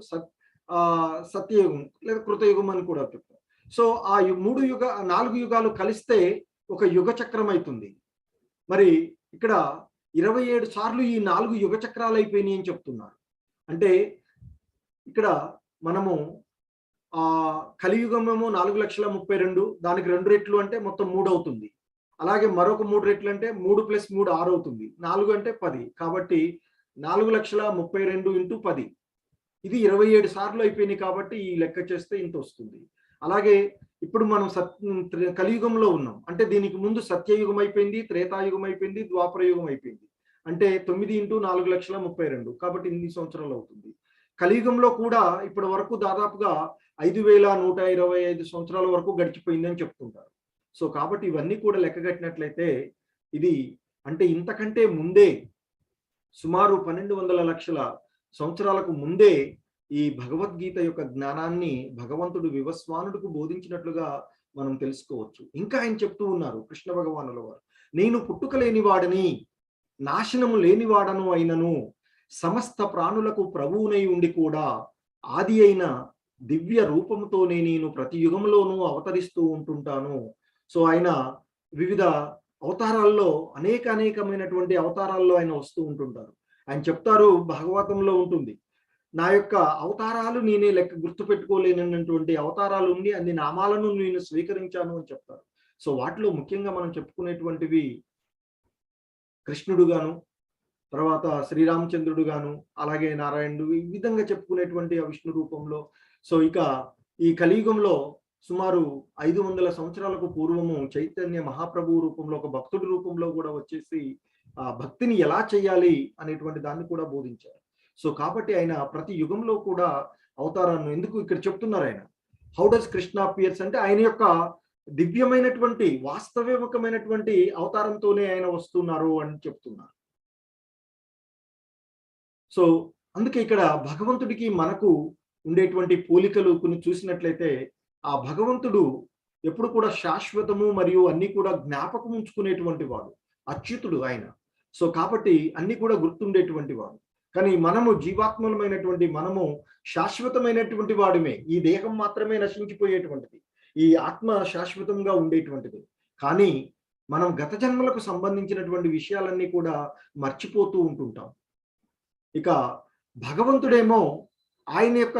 సత్యయుగం లేదా కృతయుగం అని కూడా చెప్తారు. సో ఆ 4 యుగాలు కలిస్తే ఒక యుగ చక్రం అవుతుంది. మరి ఇక్కడ 27 సార్లు ఈ 4 యుగ చక్రాలు అయిపోయినాయి అని చెప్తున్నారు. అంటే ఇక్కడ మనము కలియుగమేమో 4,32,000, దానికి 2 రెట్లు అంటే మొత్తం 3 అవుతుంది. అలాగే మరొక 3 రెట్లు అంటే 3 + 3 6 అవుతుంది. 4 అంటే 10. కాబట్టి 4,32,000 × 10. ఇది 27 సార్లు అయిపోయినాయి. కాబట్టి ఈ లెక్క చేస్తే ఇంత వస్తుంది. అలాగే ఇప్పుడు మనం కలియుగంలో ఉన్నాం. అంటే దీనికి ముందు సత్యయుగం అయిపోయింది, త్రేతాయుగం అయిపోయింది, ద్వాపర యుగం అయిపోయింది. అంటే 9 × 4,32,000 కాబట్టి 8 సంవత్సరాలు అవుతుంది. కలియుగంలో కూడా ఇప్పటి వరకు దాదాపుగా 5,125 సంవత్సరాల వరకు గడిచిపోయిందని చెప్తుంటారు. సో కాబట్టి ఇవన్నీ కూడా లెక్కగట్టినట్లయితే ఇది అంటే ఇంతకంటే ముందే సుమారు 1200 లక్షల సంవత్సరాలకు ముందే ఈ భగవద్గీత యొక్క జ్ఞానాన్ని భగవంతుడు వివస్వానుడికి బోధించినట్లుగా మనం తెలుసుకోవచ్చు. ఇంకా ఆయన చెప్తూ ఉన్నారు కృష్ణ భగవానుల వారు, నేను పుట్టుక లేనివాడని, నాశనము లేనివాడను అయినను, సమస్త ప్రాణులకు ప్రభువునై ఉండి కూడా ఆది అయిన దివ్య రూపంతోనే నేను ప్రతి యుగంలోనూ అవతరిస్తూ ఉంటుంటాను. సో ఆయన వివిధ అవతారాల్లో అనేకమైనటువంటి అవతారాల్లో ఆయన వస్తూ ఉంటుంటారు. ఆయన చెప్తారు, భాగవతంలో ఉంటుంది, నా యొక్క అవతారాలు నేనే లెక్క గుర్తుపెట్టుకోలేనటువంటి అవతారాలు ఉండి అన్ని నామాలను నేను స్వీకరించాను అని చెప్తారు. సో వాటిలో ముఖ్యంగా మనం చెప్పుకునేటువంటివి కృష్ణుడు గాను, తర్వాత శ్రీరామచంద్రుడు గాను, అలాగే నారాయణుడు, ఈ విధంగా చెప్పుకునేటువంటి ఆ విష్ణు రూపంలో. సో ఇక ఈ కలియుగంలో సుమారు 500 సంవత్సరాలకు పూర్వము చైతన్య మహాప్రభువు రూపంలో ఒక భక్తుడి రూపంలో కూడా వచ్చేసి ఆ భక్తిని ఎలా చేయాలి అనేటువంటి దాన్ని కూడా బోధించారు. సో కాబట్టి ఆయన ప్రతి యుగంలో కూడా అవతారాన్ని ఎందుకు ఇక్కడ చెప్తున్నారు ఆయన, హౌ డస్ కృష్ణ అపియర్స్ అంటే ఆయన యొక్క దివ్యమైనటువంటి వాస్తవికమైనటువంటి అవతారంతోనే ఆయన వస్తున్నారు అని చెప్తున్నారు. సో అందుకే ఇక్కడ భగవంతుడికి మనకు ఉండేటువంటి పోలికలు కొన్ని చూసినట్లయితే ఆ భగవంతుడు ఎప్పుడు కూడా శాశ్వతము మరియు అన్ని కూడా జ్ఞాపకం ఉంచుకునేటువంటి వాడు, అచ్యుతుడు ఆయన. సో కాబట్టి అన్ని కూడా గుర్తుండేటువంటి వాడు. కానీ మనము జీవాత్మలమైనటువంటి మనము శాశ్వతమైనటువంటి వాడిమే. ఈ దేహం మాత్రమే నశించిపోయేటువంటిది, ఈ ఆత్మ శాశ్వతంగా ఉండేటువంటిది. కానీ మనం గత జన్మలకు సంబంధించినటువంటి విషయాలన్నీ కూడా మర్చిపోతూ ఉంటుంటాం. ఇక భగవంతుడేమో ఆయన యొక్క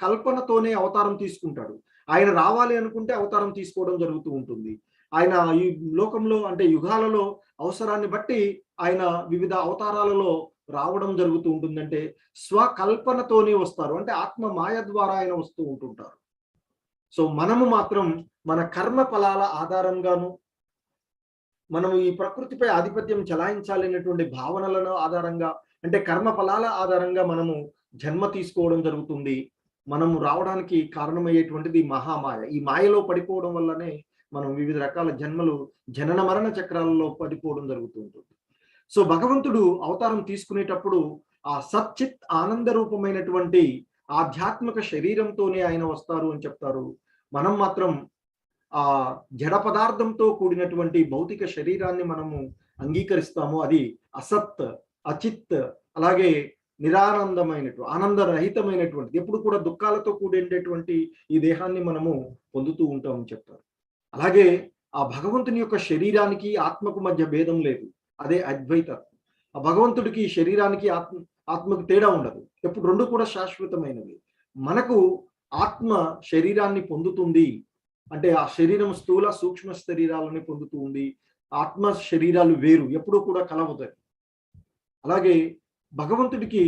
కల్పనతోనే అవతారం తీసుకుంటాడు. ఆయన రావాలి అనుకుంటే అవతారం తీసుకోవడం జరుగుతూ ఉంటుంది. ఆయన ఈ లోకంలో అంటే యుగాలలో అవసరాన్ని బట్టి ఆయన వివిధ అవతారాలలో రావడం జరుగుతూ ఉంటుందంటే స్వకల్పనతోనే వస్తారు. అంటే ఆత్మ మాయ ద్వారా ఆయన వస్తూ ఉంటుంటారు. సో మనము మాత్రం మన కర్మ ఫలాల ఆధారంగాను, మనం ఈ ప్రకృతిపై ఆధిపత్యం చెలాయించాలనేటువంటి భావనలను ఆధారంగా, అంటే కర్మ ఫలాల ఆధారంగా మనము జన్మ తీసుకోవడం జరుగుతుంది. మనము రావడానికి కారణమయ్యేటువంటిది మహామాయ. ఈ మాయలో పడిపోవడం వల్లనే మనం వివిధ రకాల జన్మలు, జనన మరణ చక్రాలలో పడిపోవడం జరుగుతూ ఉంటుంది. సో భగవంతుడు అవతారం తీసుకునేటప్పుడు ఆ సచ్చిత్ ఆనంద రూపమైనటువంటి ఆధ్యాత్మిక శరీరంతోనే ఆయన వస్తారు అని చెప్తారు. మనం మాత్రం ఆ జడ పదార్థంతో కూడినటువంటి భౌతిక శరీరాన్ని మనము అంగీకరిస్తాము. అది అసత్, అచిత్, అలాగే నిరానందమైనటువంటి, ఆనందరహితమైనటువంటి, ఎప్పుడు కూడా దుఃఖాలతో కూడినటువంటి ఈ దేహాన్ని మనము పొందుతూ ఉంటామని చెప్తారు. అలాగే ఆ భగవంతుని యొక్క శరీరానికి ఆత్మకు మధ్య భేదం లేదు, అదే అద్వైతత్వం. ఆ భగవంతుడికి శరీరానికి ఆత్మకు తేడా ఉండదు, ఎప్పుడు రెండు కూడా శాశ్వతమైనవి. మనకు ఆత్మ శరీరాన్ని పొందుతుంది అంటే ఆ శరీరం స్థూల సూక్ష్మ శరీరాలని పొందుతూ ఉంది. ఆత్మ శరీరాలు వేరు, ఎప్పుడూ కూడా కలవతాయి. అలాగే భగవంతుడికి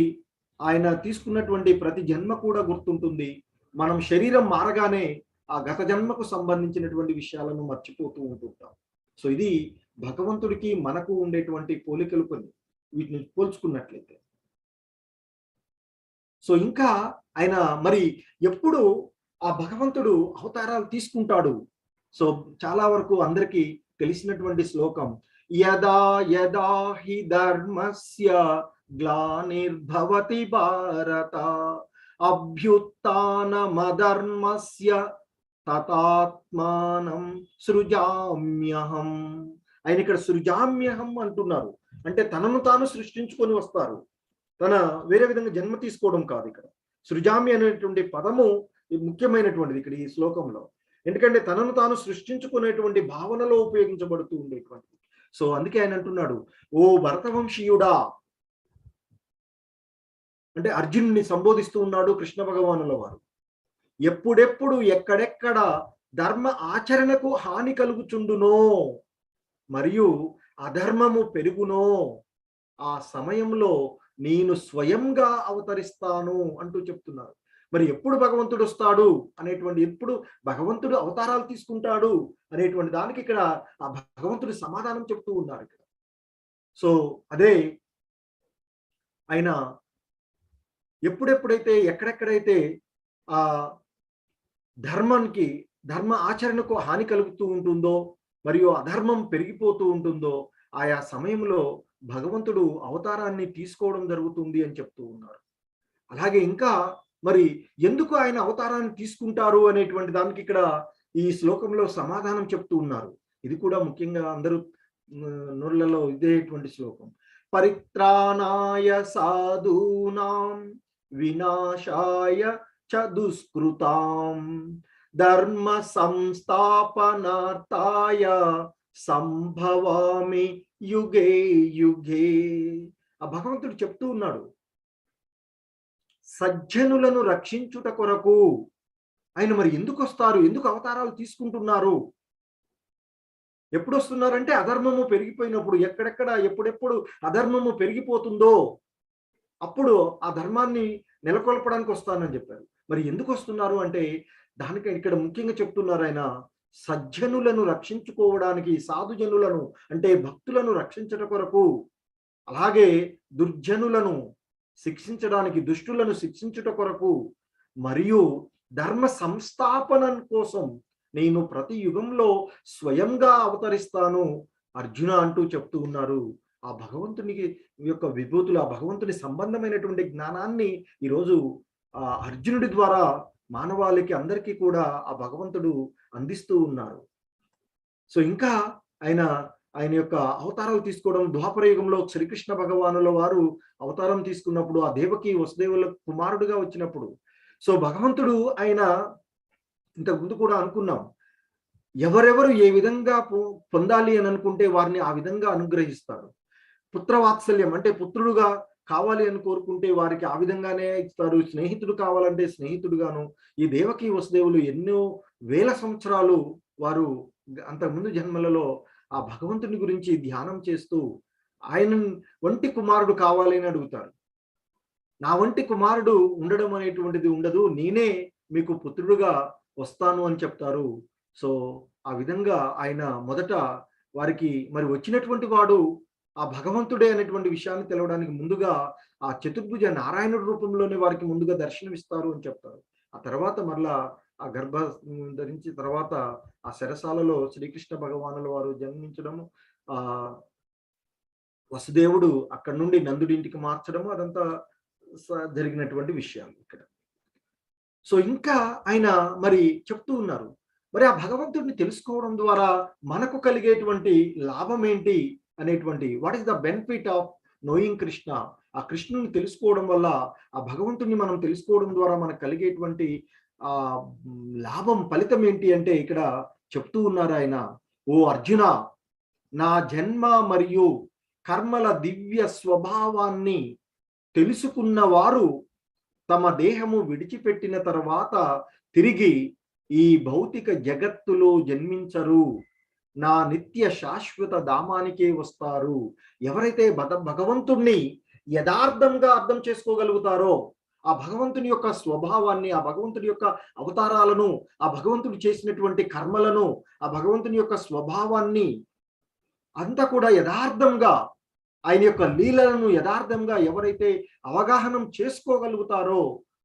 ఆయన తీసుకున్నటువంటి ప్రతి జన్మ కూడా గుర్తుంటుంది. మనం శరీరం మారగానే ఆ గత జన్మకు సంబంధించినటువంటి విషయాలను మర్చిపోతూ ఉంటుంటాం. సో ఇది భగవంతుడికి మనకు ఉండేటువంటి పోలికలు కొన్ని, వీటిని పోల్చుకున్నట్లయితే. సో ఇంకా ఆయన మరి ఎప్పుడు ఆ భగవంతుడు అవతారాలు తీసుకుంటాడు. సో చాలా వరకు అందరికీ తెలిసినటువంటి శ్లోకం, యదా యదా హి ధర్మస్య గ్లానిర్భవతి భారత అభ్యుత్థానమధర్మస్య తతాత్మానం సృజామ్యహం. ఆయన ఇక్కడ సృజామ్యహం అంటున్నారు. అంటే తనను తాను సృష్టించుకొని వస్తారు. తన వేరే విధంగా జన్మ తీసుకోవడం కాదు. ఇక్కడ సృజామి అనేటువంటి పదము ముఖ్యమైనటువంటిది ఇక్కడ ఈ శ్లోకంలో. ఎందుకంటే తనను తాను సృష్టించుకునేటువంటి భావనలో ఉపయోగించబడుతూ ఉండేటువంటిది. సో అందుకే ఆయన అంటున్నాడు, ఓ భరతవంశీయుడా, అంటే అర్జునుడిని సంబోధిస్తూ ఉన్నాడు కృష్ణ భగవానుల వారు. ఎప్పుడెప్పుడు ఎక్కడెక్కడ ధర్మ ఆచరణకు హాని కలుగుచుండునో మరియు అధర్మము పెరుగునో ఆ సమయంలో నేను స్వయంగా అవతరిస్తాను అంటూ చెప్తున్నారు. మరి ఎప్పుడు భగవంతుడు వస్తాడు అనేటువంటి, ఎప్పుడు భగవంతుడు అవతారాలు తీసుకుంటాడు అనేటువంటి దానికి ఇక్కడ ఆ భగవంతుడి సమాధానం చెప్తూ ఉన్నారు ఇక్కడ. సో అదే ఆయన ఎప్పుడెప్పుడైతే ఎక్కడెక్కడైతే ఆ ధర్మ ఆచరణకు హాని కలుగుతూ ఉంటుందో మరియు అధర్మం పెరిగిపోతూ ఉంటుందో ఆయా సమయంలో భగవంతుడు అవతారాన్ని తీసుకోవడం జరుగుతుంది అని చెప్తూ ఉన్నారు. అలాగే ఇంకా మరి ఎందుకు ఆయన అవతారాన్ని తీసుకుంటారు అనేటువంటి దానికి ఇక్కడ ఈ శ్లోకంలో సమాధానం చెప్తూ ఉన్నారు. ఇది కూడా ముఖ్యంగా అందరూ నోళ్ళలో ఇదేటువంటి శ్లోకం. పరిత్రాణాయ సాధూనాం వినాశాయ చ దుష్కృతాం ధర్మ సంస్థాపనార్థాయ సంభవామి యుగే యుగే. ఆ భగవంతుడు చెప్తూ ఉన్నాడు, సజ్జనులను రక్షించుట కొరకు ఆయన మరి ఎందుకు వస్తారు, ఎందుకు అవతారాలు తీసుకుంటున్నారు, ఎప్పుడు వస్తున్నారంటే అధర్మము పెరిగిపోయినప్పుడు, ఎక్కడెక్కడ ఎప్పుడెప్పుడు అధర్మము పెరిగిపోతుందో అప్పుడు ఆ ధర్మాన్ని నెలకొల్పడానికి వస్తానని చెప్పారు. మరి ఎందుకు వస్తున్నారు అంటే దానికి ఇక్కడ ముఖ్యంగా చెప్తున్నారు ఆయన, సజ్జనులను రక్షించుకోవడానికి, సాధుజనులను అంటే భక్తులను రక్షించట కొరకు, అలాగే దుర్జనులను శిక్షించడానికి, దుష్టులను శిక్షించుట కొరకు, మరియు ధర్మ సంస్థాపన కోసం నేను ప్రతి యుగంలో స్వయంగా అవతరిస్తాను అర్జున అంటూ చెప్తూ ఉన్నారు. ఆ భగవంతునికి యొక్క విభూతులు, ఆ భగవంతుని సంబంధమైనటువంటి జ్ఞానాన్ని ఈరోజు ఆ అర్జునుడి ద్వారా మానవాళికి అందరికీ కూడా ఆ భగవంతుడు అందిస్తూ ఉన్నారు. సో ఇంకా ఆయన యొక్క అవతారాలు తీసుకోవడం, ద్వాపర యుగంలో శ్రీకృష్ణ భగవానుల వారు అవతారం తీసుకున్నప్పుడు, ఆ దేవకి వసుదేవుల కుమారుడుగా వచ్చినప్పుడు, సో భగవంతుడు ఆయన ఇంతకు ముందు కూడా అనుకున్నాం, ఎవరెవరు ఏ విధంగా పొందాలి అని అనుకుంటే వారిని ఆ విధంగా అనుగ్రహిస్తాడు. పుత్రవాత్సల్యం అంటే పుత్రుడుగా కావాలి అని కోరుకుంటే వారికి ఆ విధంగానే ఇస్తారు. స్నేహితుడు కావాలంటే స్నేహితుడుగాను. ఈ దేవకి వసుదేవులు ఎన్నో వేల సంవత్సరాలు వారు అంతకుముందు జన్మలలో ఆ భగవంతుని గురించి ధ్యానం చేస్తూ ఆయన వంటి కుమారుడు కావాలి అని అడుగుతారు. నా వంటి కుమారుడు ఉండడం అనేటువంటిది ఉండదు, నేనే మీకు పుత్రుడుగా వస్తాను అని చెప్తారు. సో ఆ విధంగా ఆయన మొదట వారికి మరి వచ్చినటువంటి వాడు ఆ భగవంతుడే అనేటువంటి విషయాన్ని తెలవడానికి ముందుగా ఆ చతుర్భుజ నారాయణుడి రూపంలోనే వారికి ముందుగా దర్శనమిస్తారు అని చెప్తారు. ఆ తర్వాత మరలా ఆ గర్భ ధరించి తర్వాత ఆ శరసాలలో శ్రీకృష్ణ భగవానుల వారు జన్మించడము, ఆ వసుదేవుడు అక్కడి నుండి నందుడింటికి మార్చడము, అదంతా జరిగినటువంటి విషయాలు ఇక్కడ. సో ఇంకా ఆయన మరి చెప్తూ ఉన్నారు, మరి ఆ భగవంతుడిని తెలుసుకోవడం ద్వారా మనకు కలిగేటువంటి లాభం ఏంటి అనేటువంటి, what is the benefit of knowing Krishna. ఆ కృష్ణుని తెలుసుకోవడం వల్ల, ఆ భగవంతుని మనం తెలుసుకోవడం ద్వారా మనకు కలిగేటువంటి ఆ లాభం, ఫలితం ఏంటి అంటే ఇక్కడ చెప్తూ ఉన్నారు ఆయన, ఓ అర్జున, నా జన్మ మరియు కర్మల దివ్య స్వభావాన్ని తెలుసుకున్న వారు తమ దేహము విడిచిపెట్టిన తర్వాత తిరిగి ఈ భౌతిక జగత్తులో జన్మించరు, నా నిత్య శాశ్వత ధామానికే వస్తారు. ఎవరైతే భగవంతుణ్ణి యథార్థంగా అర్థం చేసుకోగలుగుతారో, ఆ భగవంతుని యొక్క స్వభావాన్ని, ఆ భగవంతుని యొక్క అవతారాలను, ఆ భగవంతుడు చేసినటువంటి కర్మలను, ఆ భగవంతుని యొక్క స్వభావాన్ని అంతా కూడా యథార్థంగా, ఆయన యొక్క లీలలను యథార్థంగా ఎవరైతే అవగాహనం చేసుకోగలుగుతారో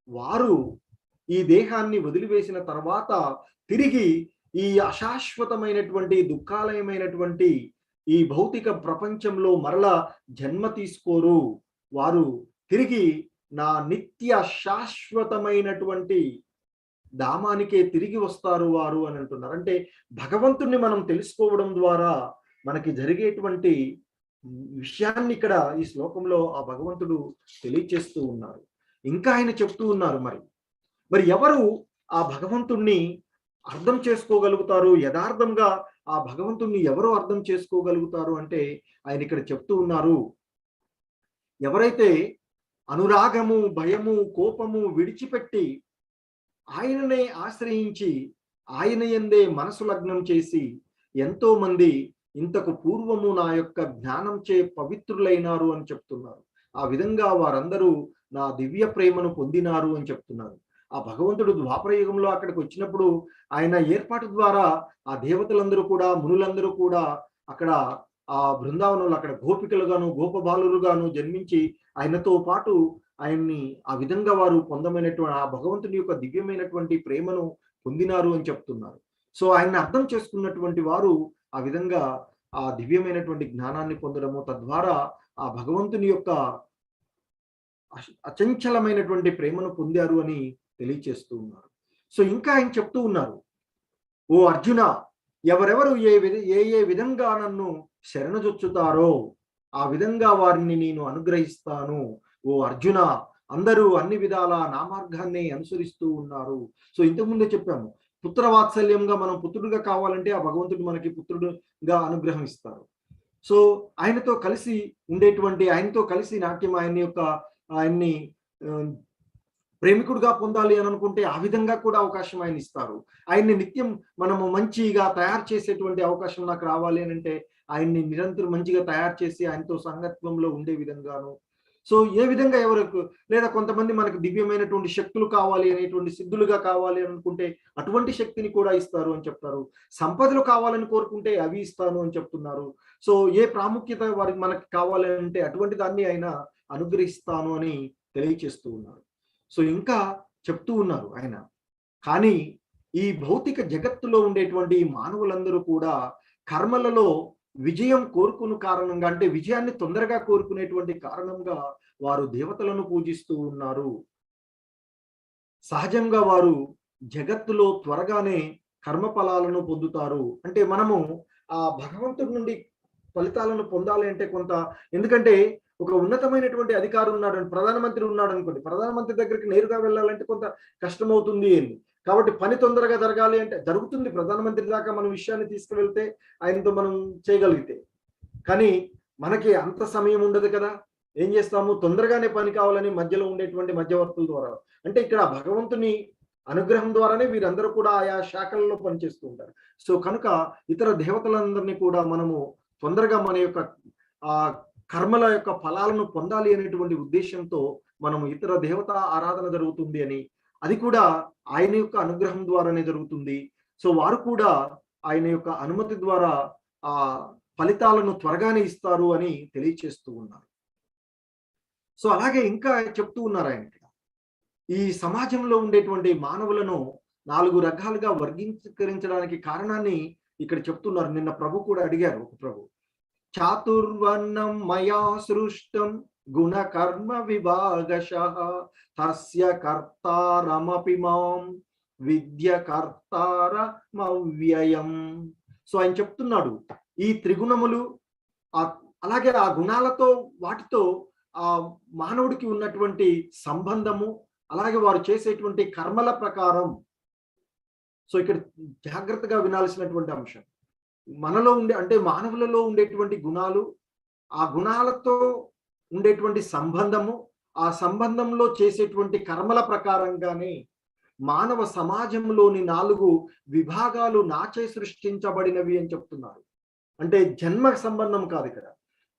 వారు ఈ దేహాన్ని వదిలివేసిన తర్వాత తిరిగి ఈ అశాశ్వతమైనటువంటి దుఃఖాలయమైనటువంటి ఈ భౌతిక ప్రపంచంలో మరలా జన్మ తీసుకోరు. వారు తిరిగి నా నిత్య శాశ్వతమైనటువంటి ధామానికే తిరిగి వస్తారు వారు అని అంటున్నారు. అంటే భగవంతుణ్ణి మనం తెలుసుకోవడం ద్వారా మనకి జరిగేటువంటి విషయాన్ని ఇక్కడ ఈ శ్లోకంలో ఆ భగవంతుడు తెలియచేస్తూ ఉన్నారు. ఇంకా ఆయన చెప్తూ ఉన్నారు, మరి ఎవరు ఆ భగవంతుణ్ణి అర్థం చేసుకోగలుగుతారు, యథార్థంగా ఆ భగవంతుణ్ణి ఎవరు అర్థం చేసుకోగలుగుతారు అంటే ఆయన ఇక్కడ చెప్తూ ఉన్నారు, ఎవరైతే అనురాగము, భయము, కోపము విడిచిపెట్టి ఆయననే ఆశ్రయించి ఆయన యందే మనసు లగ్నం చేసి ఎంతో మంది ఇంతకు పూర్వము నా యొక్క జ్ఞానం చే పవిత్రులైనారు అని చెప్తున్నారు. ఆ విధంగా వారందరూ నా దివ్య ప్రేమను పొందినారు అని చెప్తున్నారు. ఆ భగవంతుడు ద్వాపర యుగంలో అక్కడికి వచ్చినప్పుడు ఆయన ఏర్పాటు ద్వారా ఆ దేవతలందరూ కూడా, మునులందరూ కూడా అక్కడ ఆ బృందావనంలో అక్కడ గోపికలుగాను గోపబాలురుగాను జన్మించి ఆయనతో పాటు ఆయన్ని ఆ విధంగా వారు పొందమైనటువంటి ఆ భగవంతుని యొక్క దివ్యమైనటువంటి ప్రేమను పొందినారు అని చెప్తున్నారు. సో ఆయన్ని అర్థం చేసుకున్నటువంటి వారు ఆ విధంగా ఆ దివ్యమైనటువంటి జ్ఞానాన్ని పొందడము, తద్వారా ఆ భగవంతుని యొక్క అచంచలమైనటువంటి ప్రేమను పొందారు అని తెలియచేస్తూ ఉన్నారు. సో ఇంకా ఆయన చెప్తూ ఉన్నారు, ఓ అర్జున, ఎవరెవరు ఏ విధంగా నన్ను శరణజొచ్చుతారో ఆ విధంగా వారిని నేను అనుగ్రహిస్తాను. ఓ అర్జున, అందరూ అన్ని విధాల నా మార్గాన్ని అనుసరిస్తూ ఉన్నారు. సో ఇంతకుముందే చెప్పాము, పుత్ర వాత్సల్యంగా మనం పుత్రుడిగా కావాలంటే ఆ భగవంతుడు మనకి పుత్రుడుగా అనుగ్రహం ఇస్తారు. సో ఆయనతో కలిసి ఉండేటువంటి, ఆయనతో కలిసి నాట్యం ఆయన్ని ప్రేమికుడుగా పొందాలి అని అనుకుంటే ఆ విధంగా కూడా అవకాశం ఆయన ఇస్తారు. ఆయన్ని నిత్యం మనము మంచిగా తయారు చేసేటువంటి అవకాశం నాకు రావాలి అని అంటే ఆయన్ని నిరంతరం మంచిగా తయారు చేసి ఆయనతో సంగత్వంలో ఉండే విధంగాను. సో ఏ విధంగా ఎవరికి, లేదా కొంతమంది మనకు దివ్యమైనటువంటి శక్తులు కావాలి అనేటువంటి సిద్ధులుగా కావాలి అనుకుంటే అటువంటి శక్తిని కూడా ఇస్తారు అని చెప్తారు. సంపదలు కావాలని కోరుకుంటే అవి ఇస్తాను అని చెప్తున్నారు. సో ఏ ప్రాముఖ్యత వారికి మనకి కావాలి అంటే అటువంటి దాన్ని ఆయన అనుగ్రహిస్తాను అని తెలియచేస్తూ ఉన్నారు. సో ఇంకా చెప్తూ ఉన్నారు ఆయన, కానీ ఈ భౌతిక జగత్తులో ఉండేటువంటి మానవులందరూ కూడా కర్మలలో విజయం కోరుకున్న కారణంగా, అంటే విజయాన్ని తొందరగా కోరుకునేటువంటి కారణంగా వారు దేవతలను పూజిస్తూ ఉన్నారు. సహజంగా వారు జగత్తులో త్వరగానే కర్మ ఫలాలను పొందుతారు. అంటే మనము ఆ భగవంతుడి నుండి ఫలితాలను పొందాలి అంటే కొంత, ఎందుకంటే ఒక ఉన్నతమైనటువంటి అధికారి ఉన్నాడు, ప్రధానమంత్రి ఉన్నాడు అనుకోండి, ప్రధానమంత్రి దగ్గరికి నేరుగా వెళ్ళాలంటే కొంత కష్టమవుతుంది అని. కాబట్టి పని తొందరగా జరగాలి అంటే జరుగుతుంది, ప్రధానమంత్రి దాకా మనం విషయాన్ని తీసుకువెళ్తే ఆయనతో మనం చేయగలిగితే. కానీ మనకి అంత సమయం ఉండదు కదా, ఏం చేస్తాము, తొందరగానే పని కావాలని మధ్యలో ఉండేటువంటి మధ్యవర్తుల ద్వారా, అంటే ఇక్కడ భగవంతుని అనుగ్రహం ద్వారానే వీరందరూ కూడా ఆయా శాఖలలో పనిచేస్తూ ఉంటారు. సో కనుక ఇతర దేవతలందరినీ కూడా మనము తొందరగా మన యొక్క ఆ కర్మల యొక్క ఫలాలను పొందాలి అనేటువంటి ఉద్దేశంతో మనము ఇతర దేవత ఆరాధన జరుగుతుంది అని, అది కూడా ఆయన యొక్క అనుగ్రహం ద్వారానే జరుగుతుంది. సో వారు కూడా ఆయన యొక్క అనుమతి ద్వారా ఆ ఫలితాలను త్వరగానే ఇస్తారు అని తెలియచేస్తూ ఉన్నారు. సో అలాగే ఇంకా చెప్తూ ఉన్నారు ఆయన, ఈ సమాజంలో ఉండేటువంటి మానవులను 4 రకాలుగా వర్గీకరించడానికి కారణాన్ని ఇక్కడ చెప్తున్నారు. నిన్న ప్రభు కూడా అడిగారు, ఒక ప్రభు, చాతుర్వర్ణం మయా సృష్టం గుణ కర్మ విభాగశః తస్య కర్తారమపి మాం విద్య కర్తారమవ్యయం. సో ఆయన చెప్తున్నాడు, ఈ త్రిగుణములు అలాగే ఆ గుణాలతో వాటితో ఆ మానవుడికి ఉన్నటువంటి సంబంధము, అలాగే వారు చేసేటువంటి కర్మల ప్రకారం. సో ఇక్కడ జాగ్రత్తగా వినాల్సినటువంటి అంశం, మనలో ఉండే, అంటే మానవులలో ఉండేటువంటి గుణాలు, ఆ గుణాలతో ఉండేటువంటి సంబంధము, ఆ సంబంధంలో చేసేటువంటి కర్మల ప్రకారంగానే మానవ సమాజంలోని 4 విభాగాలు నాచే సృష్టించబడినవి అని చెప్తున్నారు. అంటే జన్మ సంబంధం కాదు ఇక్కడ,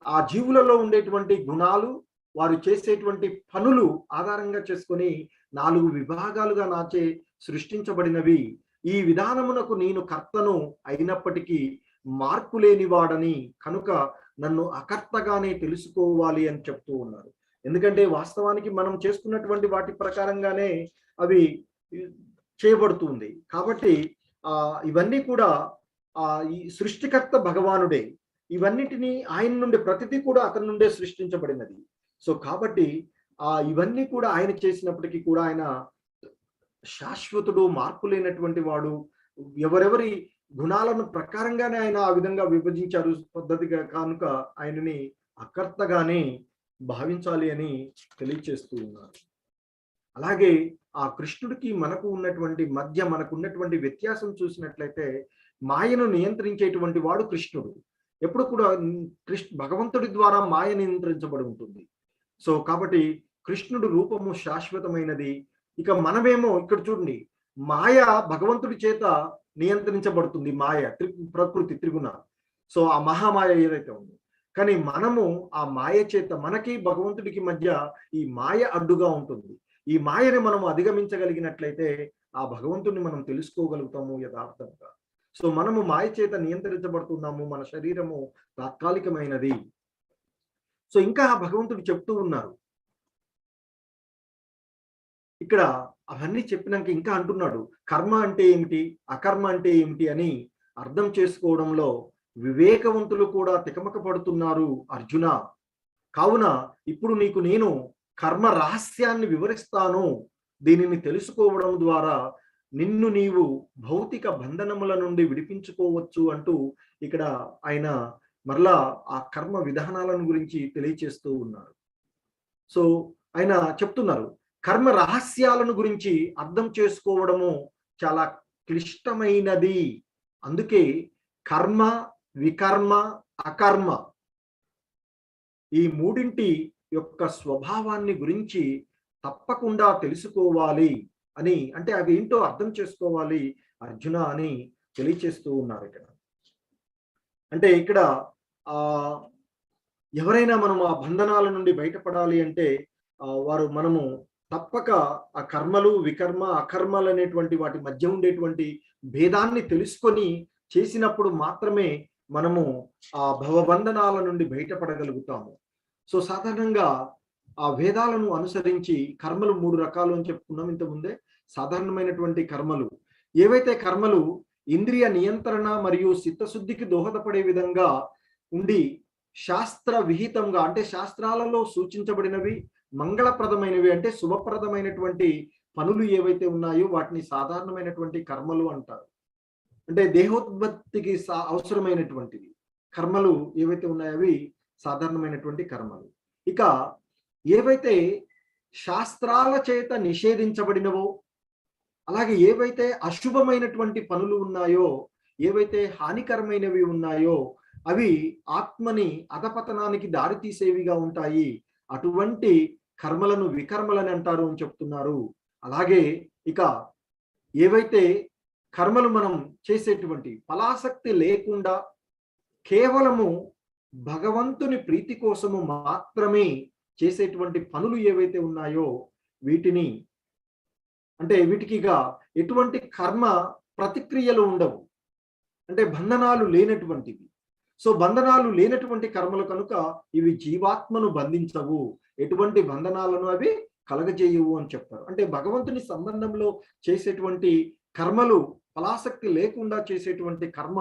ఆ జీవులలో ఉండేటువంటి గుణాలు, వారు చేసేటువంటి పనులు ఆధారంగా చేసుకొని 4 విభాగాలుగా నాచే సృష్టించబడినవి. ఈ విధానమునకు నేను కర్తను అయినప్పటికీ మార్పు లేనివాడని కనుక నన్ను అకర్తగానే తెలుసుకోవాలి అని చెప్తూ ఉన్నారు. ఎందుకంటే వాస్తవానికి మనం చేసుకున్నటువంటి వాటి ప్రకారంగానే అవి చేయబడుతుంది. కాబట్టి ఇవన్నీ కూడా ఈ సృష్టికర్త భగవానుడే, ఇవన్నిటినీ ఆయన నుండి, ప్రతిదీ కూడా అతని నుండే సృష్టించబడినది. సో కాబట్టి ఇవన్నీ కూడా ఆయన చేసినప్పటికీ కూడా ఆయన శాశ్వతుడు, మార్పు లేనటువంటి వాడు. ఎవరెవరి గుణాలను ప్రకారంగానే ఆయన ఆ విధంగా విభజించారు పద్ధతిగా, కనుక ఆయనని అకర్తగానే భావించాలి అని తెలియచేస్తూ ఉన్నారు. అలాగే ఆ కృష్ణుడికి మనకు ఉన్నటువంటి మధ్య మనకు ఉన్నటువంటి వ్యత్యాసం చూసినట్లయితే, మాయను నియంత్రించేటువంటి వాడు కృష్ణుడు. ఎప్పుడు కూడా భగవంతుడి ద్వారా మాయ నియంత్రించబడి ఉంటుంది. సో కాబట్టి కృష్ణుడు రూపము శాశ్వతమైనది. ఇక మనమేమో ఇక్కడ చూడండి, మాయ భగవంతుడి చేత నియంత్రించబడుతుంది. మాయ ప్రకృతి త్రిగుణ. సో ఆ మహామాయ ఏదైతే ఉందో, కానీ మనము ఆ మాయ చేత, మనకి భగవంతుడికి మధ్య ఈ మాయ అడ్డుగా ఉంటుంది. ఈ మాయని మనం అధిగమించగలిగినట్లయితే ఆ భగవంతుడిని మనం తెలుసుకోగలుగుతాము యథార్థంగా. సో మనము మాయ చేత నియంత్రించబడుతున్నాము. మన శరీరము తాత్కాలికమైనది. సో ఇంకా భగవంతుడు చెప్తూ ఉన్నారు ఇక్కడ. అవన్నీ చెప్పినాక ఇంకా అంటున్నాడు, కర్మ అంటే ఏమిటి, అకర్మ అంటే ఏమిటి అని అర్థం చేసుకోవడంలో వివేకవంతులు కూడా తికమక పడుతున్నారు అర్జున. కావున ఇప్పుడు నీకు నేను కర్మ రహస్యాన్ని వివరిస్తాను. దీనిని తెలుసుకోవడం ద్వారా నిన్ను నీవు భౌతిక బంధనముల నుండి విడిపించుకోవచ్చు అంటూ ఇక్కడ ఆయన మరలా ఆ కర్మ విధానాలను గురించి తెలియచేస్తూ ఉన్నారు. సో ఆయన చెప్తున్నారు, కర్మ రహస్యాలను గురించి అర్థం చేసుకోవడము చాలా క్లిష్టమైనది. అందుకే కర్మ, వికర్మ, అకర్మ ఈ మూడింటి యొక్క స్వభావాన్ని గురించి తప్పకుండా తెలుసుకోవాలి అని, అంటే అవి ఏంటో అర్థం చేసుకోవాలి అర్జున అని తెలియచేస్తూ ఉన్నారు ఇక్కడ. అంటే ఇక్కడ ఎవరైనా మనం ఆ బంధనాల నుండి బయటపడాలి అంటే మనము తప్పక ఆ కర్మలు, వికర్మ, అకర్మలు అనేటువంటి వాటి మధ్య ఉండేటువంటి భేదాన్ని తెలుసుకొని చేసినప్పుడు మాత్రమే మనము ఆ భవబంధనాల నుండి బయటపడగలుగుతాము. సో సాధారణంగా ఆ వేదాలను అనుసరించి కర్మలు 3 రకాలు అని చెప్పుకున్నాం ఇంతకుముందే. సాధారణమైనటువంటి కర్మలు, ఏవైతే కర్మలు ఇంద్రియ నియంత్రణ మరియు చిత్తశుద్ధికి దోహదపడే విధంగా ఉండి శాస్త్ర విహితంగా, అంటే శాస్త్రాలలో సూచించబడినవి, మంగళప్రదమైనవి అంటే శుభప్రదమైనటువంటి పనులు ఏవైతే ఉన్నాయో వాటిని సాధారణమైనటువంటి కర్మలు అంటారు. అంటే దేహోత్పత్తికి అవసరమైనటువంటివి కర్మలు ఏవైతే ఉన్నాయో అవి సాధారణమైనటువంటి కర్మలు. ఇక ఏవైతే శాస్త్రాల చేత నిషేధించబడినవో, అలాగే ఏవైతే అశుభమైనటువంటి పనులు ఉన్నాయో, ఏవైతే హానికరమైనవి ఉన్నాయో అవి ఆత్మని అధపతనానికి దారితీసేవిగా ఉంటాయి. అటువంటి కర్మలను వికర్మలని అంటారు అని చెప్తున్నారు. అలాగే ఇక ఏవైతే కర్మలు మనం చేసేటువంటి ఫలాసక్తి లేకుండా కేవలము భగవంతుని ప్రీతి కోసము మాత్రమే చేసేటువంటి పనులు ఏవైతే ఉన్నాయో వీటిని, అంటే వీటికిగా ఎటువంటి కర్మ ప్రతిక్రియలు ఉండవు, అంటే బంధనాలు లేనటువంటివి. సో బంధనాలు లేనటువంటి కర్మలు కనుక ఇవి జీవాత్మను బంధించవు, ఎటువంటి బంధనాలను అవి కలగజేయవు అని చెప్తారు. అంటే భగవంతుని సంబంధంలో చేసేటువంటి కర్మలు, ఫలాసక్తి లేకుండా చేసేటువంటి కర్మ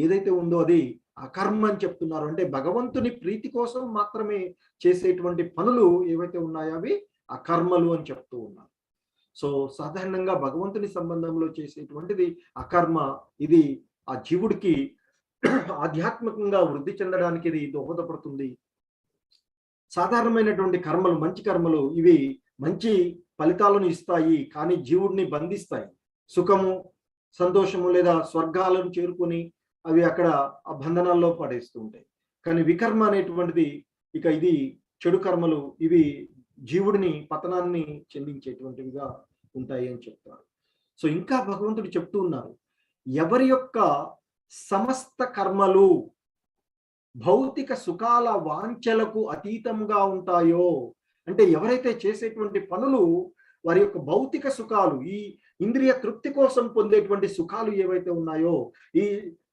ఏదైతే ఉందో అది అకర్మ అని చెప్తున్నారు. అంటే భగవంతుని ప్రీతి కోసం మాత్రమే చేసేటువంటి పనులు ఏవైతే ఉన్నాయో అవి అకర్మలు అని చెప్తూ ఉన్నారు. సో సాధారణంగా భగవంతుని సంబంధంలో చేసేటువంటిది అకర్మ. ఇది ఆ జీవుడికి ఆధ్యాత్మికంగా వృద్ధి చెందడానికి ఇది దోహదపడుతుంది. సాధారణమైనటువంటి కర్మలు, మంచి కర్మలు, ఇవి మంచి ఫలితాలను ఇస్తాయి, కానీ జీవుడిని బంధిస్తాయి. సుఖము, సంతోషము లేదా స్వర్గాలను చేరుకొని అవి అక్కడ ఆ బంధనాల్లో పడేస్తూ ఉంటాయి. కానీ వికర్మ అనేటువంటిది, ఇక ఇది చెడు కర్మలు, ఇవి జీవుడిని పతనాన్ని చెందించేటువంటివిగా ఉంటాయి అని చెప్తారు. సో ఇంకా భగవంతుడు చెప్తూ ఉన్నారు, ఎవరి యొక్క సమస్త కర్మలు భౌతిక సుఖాల వాంఛలకు అతీతంగా ఉంటాయో, అంటే ఎవరైతే చేసేటువంటి పనులు వారి యొక్క భౌతిక సుఖాలు, ఈ ఇంద్రియ తృప్తి కోసం పొందేటువంటి సుఖాలు ఏవైతే ఉన్నాయో, ఈ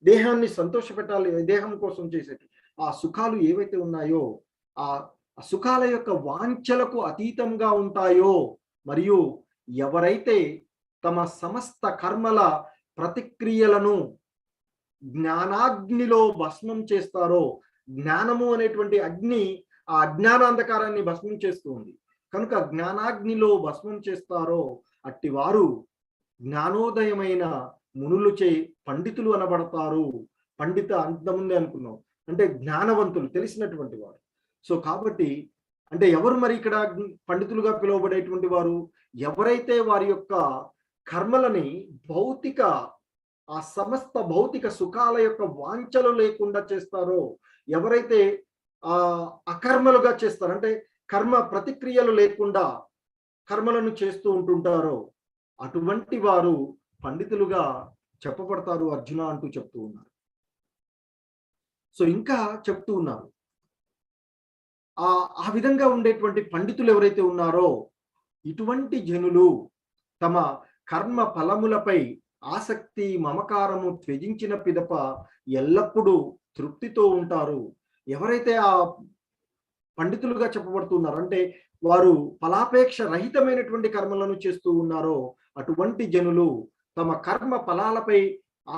దేహాన్ని సంతోషపెట్టాలి, దేహం కోసం చేసే ఆ సుఖాలు ఏవైతే ఉన్నాయో ఆ సుఖాల యొక్క వాంఛలకు అతీతంగా ఉంటాయో, మరియు ఎవరైతే తమ సమస్త కర్మల ప్రతిక్రియలను జ్ఞానాగ్నిలో భస్మం చేస్తారో, జ్ఞానము అనేటువంటి అగ్ని ఆ అజ్ఞానాంధకారాన్ని భస్మం చేస్తూ ఉంది కనుక జ్ఞానాగ్నిలో భస్మం చేస్తారో అట్టి వారు జ్ఞానోదయమైన మునులు పండితులు అనబడతారు. పండిత అంతకుముందే అనుకున్నాం, అంటే జ్ఞానవంతులు, తెలిసినటువంటి వారు. సో కాబట్టి అంటే ఎవరు మరి ఇక్కడ పండితులుగా పిలువబడేటువంటి వారు? ఎవరైతే వారి యొక్క కర్మలని భౌతిక, ఆ సమస్త భౌతిక సుఖాల యొక్క వాంఛలు లేకుండా చేస్తారో, ఎవరైతే అకర్మలుగా చేస్తారో, అంటే కర్మ ప్రతిక్రియలు లేకుండా కర్మలను చేస్తూ ఉంటుంటారో, అటువంటి వారు పండితులుగా చెప్పబడతారు అర్జున అంటూ చెప్తూ ఉన్నారు. సో ఇంకా చెప్తూ ఉన్నారు, ఆ విధంగా ఉండేటువంటి పండితులు ఎవరైతే ఉన్నారో, ఇటువంటి జనులు తమ కర్మ ఫలములపై ఆసక్తి మమకారము త్యజించిన పిదప ఎల్లప్పుడూ తృప్తితో ఉంటారు. ఎవరైతే ఆ పండితులుగా చెప్పబడుతున్నారు, అంటే వారు ఫలాపేక్ష రహితమైనటువంటి కర్మలను చేస్తూ ఉన్నారో, అటువంటి జనులు తమ కర్మ ఫలాలపై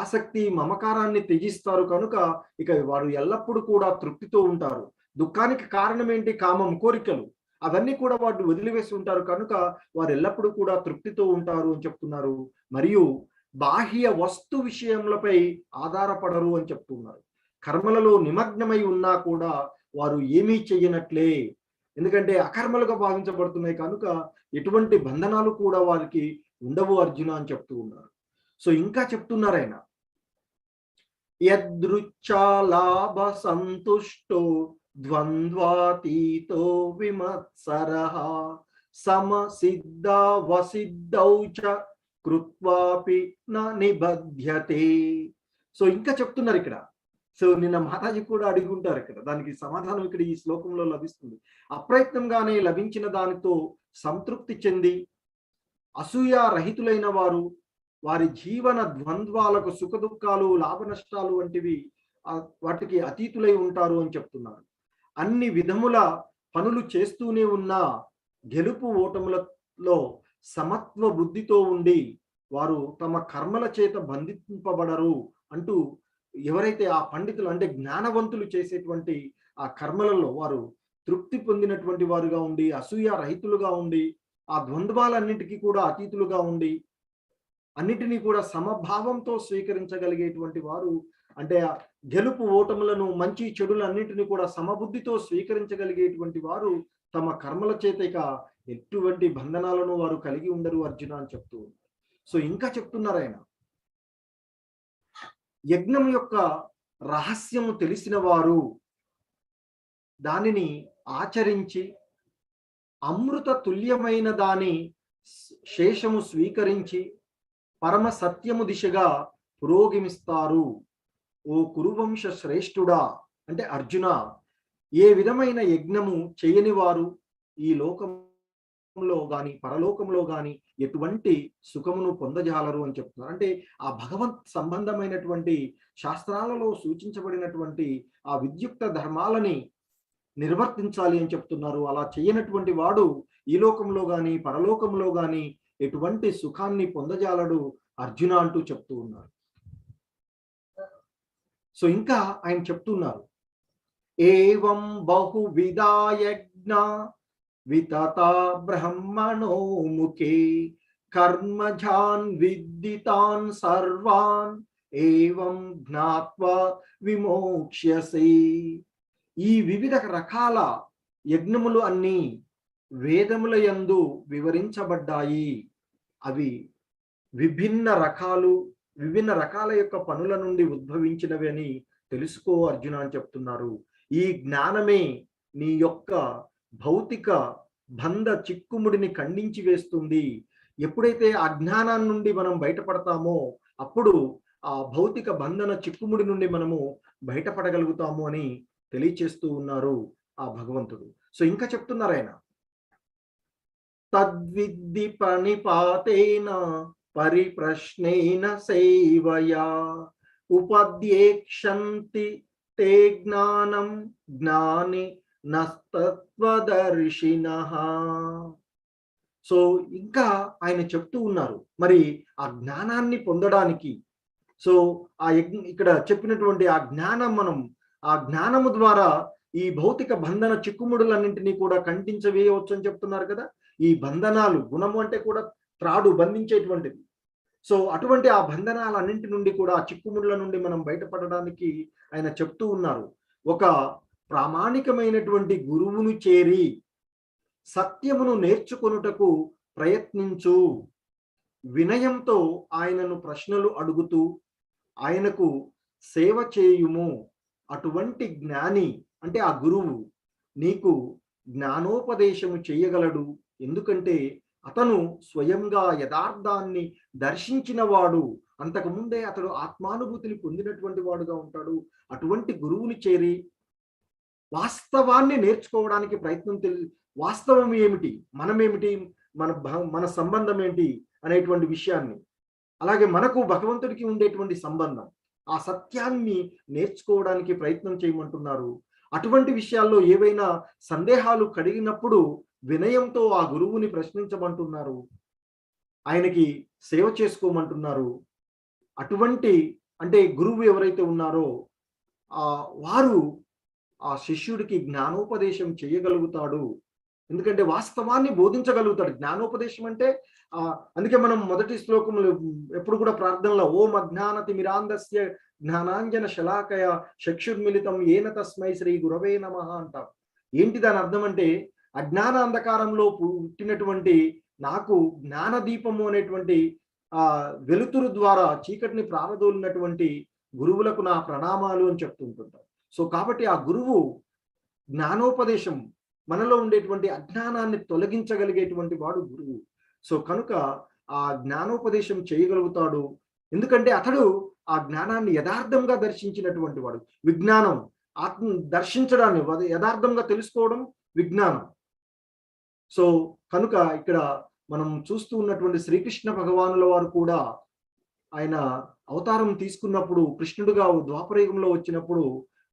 ఆసక్తి మమకారాన్ని త్యజిస్తారు కనుక ఇక వారు ఎల్లప్పుడూ కూడా తృప్తితో ఉంటారు. దుఃఖానికి కారణం ఏంటి? కామం, కోరికలు. అవన్నీ కూడా వారు వదిలివేసి ఉంటారు కనుక వారు ఎల్లప్పుడూ కూడా తృప్తితో ఉంటారు అని చెప్తున్నారు. మరియు బాహ్య వస్తు విషయములపై ఆధారపడరు అని చెప్తున్నారు. కర్మలలో నిమగ్నమై ఉన్నా కూడా వారు ఏమీ చెయ్యనట్లే, ఎందుకంటే అకర్మలుగా భావించబడుతున్నాయి కనుక ఎటువంటి బంధనాలు కూడా వారికి ఉండవు అర్జున అని చెప్తూ ఉన్నారు. సో ఇంకా చెప్తున్నారు ఆయన, యదృచ్ఛాలాభ సంతుష్టో ద్వంద్వాతీతో విమత్సరః సమసిద్ధ వసిద్ధౌ చ కృత్వాపి న నిబధ్యతే. సో ఇంకా చెప్తున్నారు ఇక్కడ. సో నిన్న మాతాజీ కూడా అడుగుంటారు ఇక్కడ, దానికి సమాధానం ఇక్కడ ఈ శ్లోకంలో లభిస్తుంది. అప్రయత్నంగానే లభించిన దానితో సంతృప్తి చెంది అసూయ రహితులైన వారు వారి జీవన ద్వంద్వాలకు, సుఖ దుఃఖాలు, లాభ నష్టాలు వంటివి వాటికి అతీతులై ఉంటారు అని చెప్తున్నారు. అన్ని విధముల పనులు చేస్తూనే ఉన్న గెలుపు ఓటములలో సమత్వ బుద్ధితో ఉండి వారు తమ కర్మల చేత బంధింపబడరు అంటూ, ఎవరైతే ఆ పండితులు అంటే జ్ఞానవంతులు చేసేటువంటి ఆ కర్మలలో వారు తృప్తి పొందినటువంటి వారుగా ఉండి, అసూయ రహితులుగా ఉండి, ఆ ద్వంద్వాలన్నిటికీ కూడా అతీతులుగా ఉండి, అన్నిటినీ కూడా సమభావంతో స్వీకరించగలిగేటువంటి వారు, అంటే గెలుపు ఓటములను, మంచి చెడులన్నింటినీ కూడా సమబుద్ధితో స్వీకరించగలిగేటువంటి వారు తమ కర్మల చేత ఇక ఎటువంటి బంధనాలను వారు కలిగి ఉండరు అర్జున అని చెప్తూ ఉన్నారు. సో ఇంకా చెప్తున్నారు ఆయన, యజ్ఞం యొక్క రహస్యము తెలిసిన వారు దానిని ఆచరించి అమృత తుల్యమైన దాని శేషము స్వీకరించి పరమ సత్యము దిశగా పురోగమిస్తారు. ఓ కురువంశ శ్రేష్ఠుడా, అంటే అర్జున, ఏ విధమైన యజ్ఞము చేయని వారు ఈ లోకంలో గాని పరలోకంలో గాని ఎటువంటి సుఖమును పొందజాలరు అని చెప్తున్నారు. అంటే ఆ భగవంత్ సంబంధమైనటువంటి శాస్త్రాలలో సూచించబడినటువంటి ఆ విద్యుక్త ధర్మాలని నిర్వర్తించాలి అని చెప్తున్నారు. అలా చేయనటువంటి వాడు ఈ లోకంలో గాని పరలోకంలో గాని ఎటువంటి సుఖాన్ని పొందజాలడు అర్జున అంటూ చెప్తూ ఉన్నారు. సో ఇంకా ఆయన చెప్తున్నారు, ఏవం బహువిధా యజ్ఞ వితతా బ్రహ్మణో ముఖే కర్మజాన్ విద్దితాన్ సర్వాన్ ఏవం జ్ఞాత్వా విమోక్ష్యసే. ఈ వివిధ రకాల యజ్ఞములు అన్నీ వేదముల యందు వివరించబడ్డాయి. అవి విభిన్న రకాల యొక్క పనుల నుండి ఉద్భవించినవి అని తెలుసుకో అర్జున అని చెప్తున్నారు. ఈ జ్ఞానమే నీ యొక్క భౌతిక బంధ చిక్కుముడిని ఖండించి వేస్తుంది. ఎప్పుడైతే అజ్ఞానం నుండి మనం బయటపడతామో అప్పుడు ఆ భౌతిక బంధన చిక్కుముడి నుండి మనము బయటపడగలుగుతాము అని తెలియచేస్తూ ఉన్నారు ఆ భగవంతుడు. సో ఇంకా చెప్తున్నారు ఆయన, తద్విద్ధి ప్రణిపాతేన పరిప్రశ్నేన సేవయా ఉపద్యేక్షంతి తే జ్ఞానం జ్ఞాని నస్తత్వదర్శినః. సో ఇంకా ఆయన చెప్తూ ఉన్నారు, మరి ఆ జ్ఞానాన్ని పొందడానికి, సో ఆ ఇక్కడ చెప్పినటువంటి ఆ జ్ఞానము ద్వారా ఈ భౌతిక బంధన చిక్కుముడులన్నింటినీ కూడా ఖండించవేయవచ్చు అని చెప్తున్నారు కదా. ఈ బంధనాలు, గుణము అంటే కూడా త్రాడు, బంధించేటువంటిది. సో అటువంటి ఆ బంధనాలన్నింటి నుండి కూడా, ఆ చిక్కుముళ్ళ నుండి మనం బయటపడడానికి ఆయన చెప్తూ ఉన్నారు. ఒక ప్రామాణికమైనటువంటి గురువును చేరి సత్యమును నేర్చుకొనుటకు ప్రయత్నించు. వినయంతో ఆయనను ప్రశ్నలు అడుగుతూ ఆయనకు సేవ చేయుము. అటువంటి జ్ఞాని అంటే ఆ గురువు నీకు జ్ఞానోపదేశము చేయగలడు. ఎందుకంటే అతను స్వయంగా యథార్థాన్ని దర్శించిన వాడు. అంతకుముందే అతడు ఆత్మానుభూతిని పొందినటువంటి వాడుగా ఉంటాడు. అటువంటి గురువుని చేరి వాస్తవాన్ని నేర్చుకోవడానికి వాస్తవం ఏమిటి, మనమేమిటి, మన సంబంధం ఏంటి అనేటువంటి విషయాన్ని, అలాగే మనకు భగవంతుడికి ఉండేటువంటి సంబంధం, ఆ సత్యాన్ని నేర్చుకోవడానికి ప్రయత్నం చేయమంటున్నారు. అటువంటి విషయాల్లో ఏవైనా సందేహాలు కలిగినప్పుడు వినయంతో ఆ గురువుని ప్రశ్నించమంటున్నారు. ఆయనకి సేవ చేసుకోమంటున్నారు. అటువంటి అంటే గురువు ఎవరైతే ఉన్నారో వారు ఆ శిష్యుడికి జ్ఞానోపదేశం చేయగలుగుతాడు. ఎందుకంటే వాస్తవాన్ని బోధించగలుగుతాడు. జ్ఞానోపదేశం అంటే అందుకే మనం మొదటి శ్లోకంలో ఎప్పుడు కూడా ప్రార్థనలో ఓం అజ్ఞానతిమిరాంధస్య జ్ఞానాంజన శలాకయ చక్షుర్మిలితం ఏన తస్మై శ్రీ గురవే నమః అంటాం. ఏంటి దాని అర్థం అంటే, అజ్ఞాన అంధకారంలో పుట్టినటువంటి నాకు జ్ఞానదీపము అనేటువంటి వెలుతురు ద్వారా చీకటిని ప్రారదోలినటువంటి గురువులకు నా ప్రణామాలు అని చెప్తుంటుంటాం. సో కాబట్టి ఆ గురువు జ్ఞానోపదేశం, మనలో ఉండేటువంటి అజ్ఞానాన్ని తొలగించగలిగేటువంటి వాడు గురువు. సో కనుక ఆ జ్ఞానోపదేశం చేయగలుగుతాడు. ఎందుకంటే అతడు ఆ జ్ఞానాన్ని యథార్థంగా దర్శించినటువంటి వాడు. విజ్ఞానం ఆత్మ దర్శించడాన్ని యథార్థంగా తెలుసుకోవడం విజ్ఞానం. సో కనుక ఇక్కడ మనం చూస్తూ ఉన్నటువంటి శ్రీకృష్ణ భగవానుల వారు కూడా ఆయన అవతారం తీసుకున్నప్పుడు, కృష్ణుడుగా ద్వాపరయుగంలో వచ్చినప్పుడు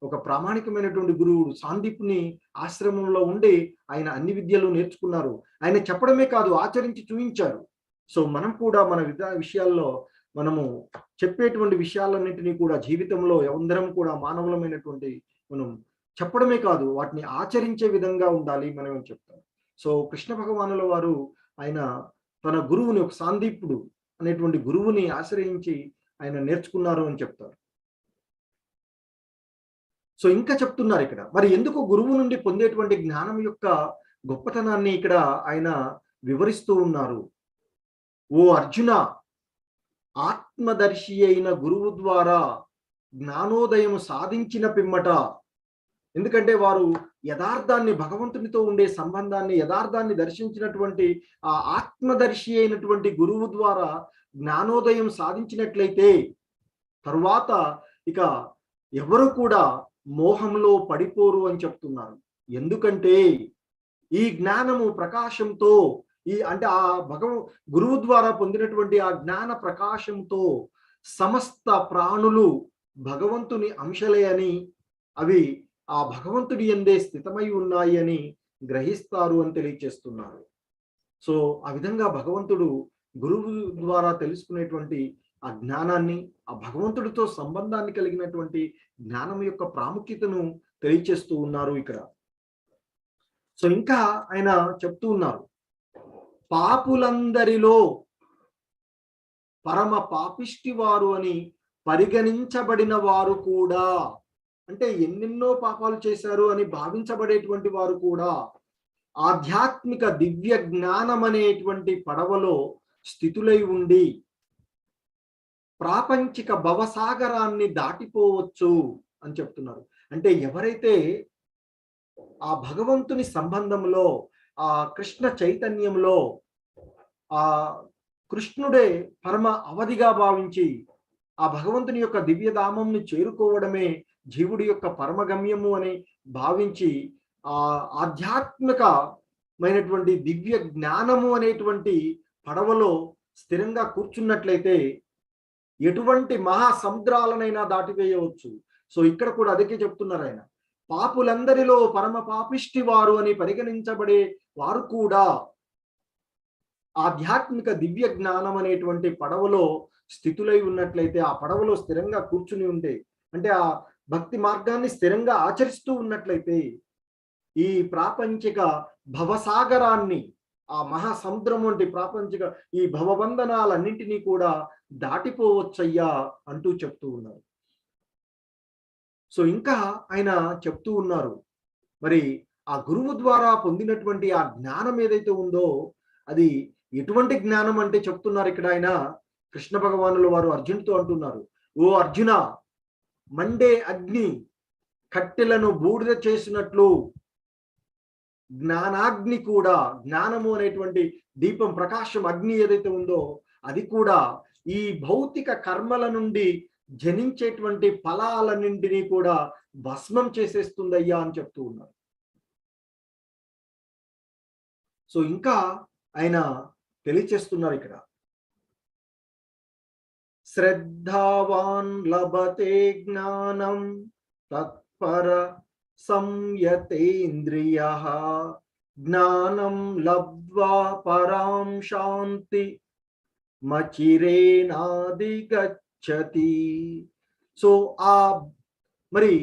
ఒక ప్రామాణికమైనటువంటి గురువుడు సాందీపుని ఆశ్రమంలో ఉండి ఆయన అన్ని విద్యలు నేర్చుకున్నారు. ఆయన చెప్పడమే కాదు, ఆచరించి చూపించారు. సో మనం కూడా మన విషయాల్లో మనము చెప్పేటువంటి విషయాలన్నింటినీ కూడా జీవితంలో అందరం కూడా మానవులమైనటువంటి మనం చెప్పడమే కాదు, వాటిని ఆచరించే విధంగా ఉండాలి మనం చెప్తాం. సో కృష్ణ భగవానుల వారు ఆయన తన గురువుని, ఒక సాందీపుడు అనేటువంటి గురువుని ఆశ్రయించి ఆయన నేర్చుకున్నారు అని చెప్తారు. సో ఇంకా చెప్తున్నారు ఇక్కడ, మరి ఎందుకు గురువు నుండి పొందేటువంటి జ్ఞానం యొక్క గొప్పతనాన్ని ఇక్కడ ఆయన వివరిస్తూ ఉన్నారు. ఓ అర్జున, ఆత్మదర్శి అయిన గురువు ద్వారా జ్ఞానోదయం సాధించిన పిమ్మట, ఎందుకంటే వారు యథార్థాన్ని, భగవంతునితో ఉండే సంబంధాన్ని, యథార్థాన్ని దర్శించినటువంటి ఆ ఆత్మదర్శి అయినటువంటి గురువు ద్వారా జ్ఞానోదయం సాధించినట్లయితే తరువాత ఇక ఎవరు కూడా మోహంలో పడిపోరు అని చెప్తున్నారు. ఎందుకంటే ఈ జ్ఞానము ప్రకాశంతో, అంటే ఆ గురువు ద్వారా పొందినటువంటి ఆ జ్ఞాన ప్రకాశంతో సమస్త ప్రాణులు భగవంతుని అంశలే అని, అవి ఆ భగవంతుడి యందే స్థితమై ఉన్నాయి అని గ్రహిస్తారు అని తెలియచేస్తున్నారు. సో ఆ విధంగా భగవంతుడు గురువు ద్వారా తెలుసుకునేటువంటి ఆ జ్ఞానాన్ని, ఆ భగవంతుడితో సంబంధాన్ని కలిగినటువంటి జ్ఞానం యొక్క ప్రాముఖ్యతను తెలియచేస్తూ ఉన్నారు ఇక్కడ. సో ఇంకా ఆయన చెప్తూ ఉన్నారు, పాపులందరిలో పరమ పాపిష్టి వారు అని పరిగణించబడిన వారు కూడా, అంటే ఎన్నెన్నో పాపాలు చేశారు అని భావించబడేటువంటి వారు కూడా ఆధ్యాత్మిక దివ్య జ్ఞానం అనేటువంటి పడవలో స్థితులై ఉండి ప్రాపంచిక భవసాగరాన్ని దాటిపోవచ్చు అని చెప్తున్నారు. అంటే ఎవరైతే ఆ భగవంతుని సంబంధంలో, ఆ కృష్ణ చైతన్యంలో ఆ కృష్ణుడే పరమ అవధిగా భావించి ఆ భగవంతుని యొక్క దివ్యధామంని చేరుకోవడమే జీవుడి యొక్క పరమగమ్యము అని భావించి ఆ ఆధ్యాత్మికమైనటువంటి దివ్య జ్ఞానము అనేటువంటి పడవలో స్థిరంగా కూర్చున్నట్లయితే ఎటువంటి మహాసముద్రాలనైనా దాటివేయవచ్చు. సో ఇక్కడ కూడా అదే చెప్తున్నారు ఆయన, పాపులందరిలో పరమ పాపిష్టి వారు అని పరిగణించబడే వారు కూడా ఆధ్యాత్మిక దివ్య జ్ఞానం అనేటువంటి పడవలో స్థితులై ఉన్నట్లయితే, ఆ పడవలో స్థిరంగా కూర్చుని ఉంటే, అంటే ఆ భక్తి మార్గాన్ని స్థిరంగా ఆచరిస్తూ ఉన్నట్లయితే ఈ ప్రాపంచిక భవసాగరాన్ని ఆ మహాసముద్రం వంటి ప్రాపంచిక ఈ భవబంధనాలన్నింటినీ కూడా దాటిపోవచ్చయ్యా అంటూ చెప్తూ ఉన్నారు. సో ఇంకా ఆయన చెప్తూ ఉన్నారు, మరి ఆ గురువు ద్వారా పొందినటువంటి ఆ జ్ఞానం ఏదైతే ఉందో అది ఎటువంటి జ్ఞానం అంటే చెప్తున్నారు ఇక్కడ ఆయన. కృష్ణ భగవానుల వారు అర్జునుడితో అంటున్నారు, ఓ అర్జున, మండే అగ్ని కట్టెలను బూడిద చేసినట్లు జ్ఞానాగ్ని కూడా, జ్ఞానము అనేటువంటి దీపం ప్రకాశం అగ్ని ఏదైతే ఉందో అది కూడా ఈ భౌతిక కర్మల నుండి జనించేటువంటి ఫలాలన్నింటినీ కూడా భస్మం చేసేస్తుందయ్యా అని చెప్తూ ఉన్నారు. సో ఇంకా ఆయన తెలియచేస్తున్నారు ఇక్కడ, శ్రద్ధావాన్ లభతే జ్ఞానం తత్పర సంయతేంద్రియ జ్ఞానం లబ్ధ్వా పరాం శాంతి మచిరేనాధిగచ్చతి. సో ఆ మరి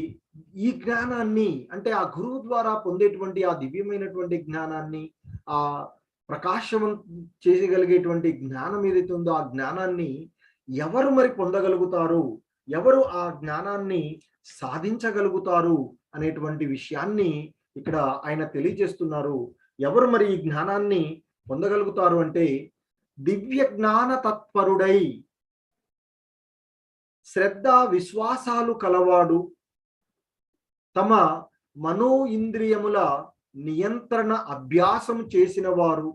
ఈ జ్ఞానాన్ని అంటే ఆ గురువు ద్వారా పొందేటువంటి ఆ దివ్యమైనటువంటి జ్ఞానాన్ని, ఆ ప్రకాశం చేయగలిగేటువంటి జ్ఞానం ఏదైతే ఉందో ఆ జ్ఞానాన్ని ఎవరు మరి పొందగలుగుతారు, ఎవరు ఆ జ్ఞానాన్ని సాధించగలుగుతారు అనేటువంటి విషయాన్ని ఇక్కడ ఆయన తెలియజేస్తున్నారు. ఎవరు మరి ఈ జ్ఞానాన్ని పొందగలుగుతారు అంటే, దివ్య జ్ఞాన తత్పరుడై శ్రద్ధ విశ్వాసాలు కలవాడు, తమ మనో ఇంద్రియముల నియంత్రణ అభ్యాసం చేసిన వారు,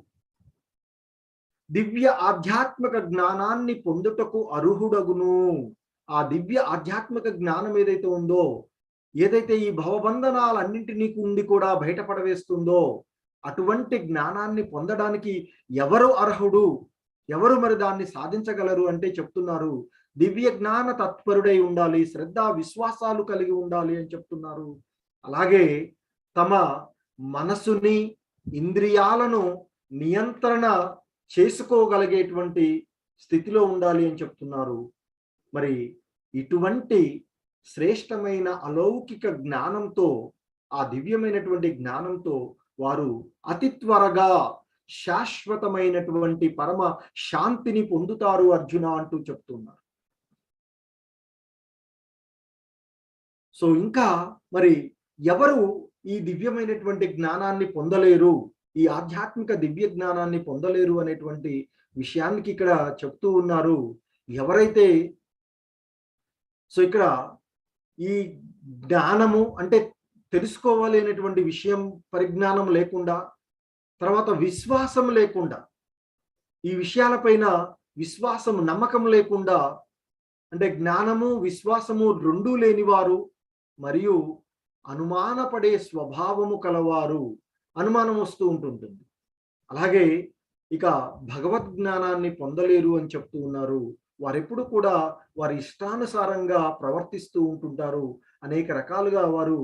దివ్య ఆధ్యాత్మిక జ్ఞానాన్ని పొందుటకు అర్హుడగును. ఆ దివ్య ఆధ్యాత్మిక జ్ఞానం ఏదైతే ఉందో, ఏదైతే ఈ భవబంధనాలన్నింటినీ ఉండి కూడా బయటపడవేస్తుందో, అటువంటి జ్ఞానాన్ని పొందడానికి ఎవరు అర్హుడు, ఎవరు మరి దాన్ని సాధించగలరు అంటే చెప్తున్నారు, దివ్య జ్ఞాన తత్పరుడై ఉండాలి, శ్రద్ధ విశ్వాసాలు కలిగి ఉండాలి అని చెప్తున్నారు. అలాగే తమ మనసుని, ఇంద్రియాలను నియంత్రణ చేసుకోగలిగేటువంటి స్థితిలో ఉండాలి అని చెప్తున్నారు. మరి ఇటువంటి శ్రేష్టమైన అలౌకిక జ్ఞానంతో, ఆ దివ్యమైనటువంటి జ్ఞానంతో వారు అతి త్వరగా శాశ్వతమైనటువంటి పరమ శాంతిని పొందుతారు అర్జున అంటూ చెప్తున్నారు. సో ఇంకా మరి ఎవరు ఈ దివ్యమైనటువంటి జ్ఞానాన్ని పొందలేరు, ఈ ఆధ్యాత్మిక దివ్య జ్ఞానాన్ని పొందలేరు అనేటువంటి విషయానికి ఇక్కడ చెప్తూ ఉన్నారు. ఎవరైతే, సో ఇక్కడ ఈ జ్ఞానము అంటే తెలుసుకోవాలి అనేటువంటి విషయం, పరిజ్ఞానం లేకుండా, తర్వాత విశ్వాసం లేకుండా, ఈ విషయాలపైన విశ్వాసం నమ్మకం లేకుండా, అంటే జ్ఞానము విశ్వాసము రెండూ లేనివారు, మరియు అనుమానపడే స్వభావము కలవారు, అనుమానం వస్తూ ఉంటుంటుంది. అలాగే ఇక భగవద్ జ్ఞానాన్ని పొందలేరు అని చెప్తూ ఉన్నారు. వారెప్పుడు కూడా వారి ఇష్టానుసారంగా ప్రవర్తిస్తూ ఉంటుంటారు, అనేక రకాలుగా వారు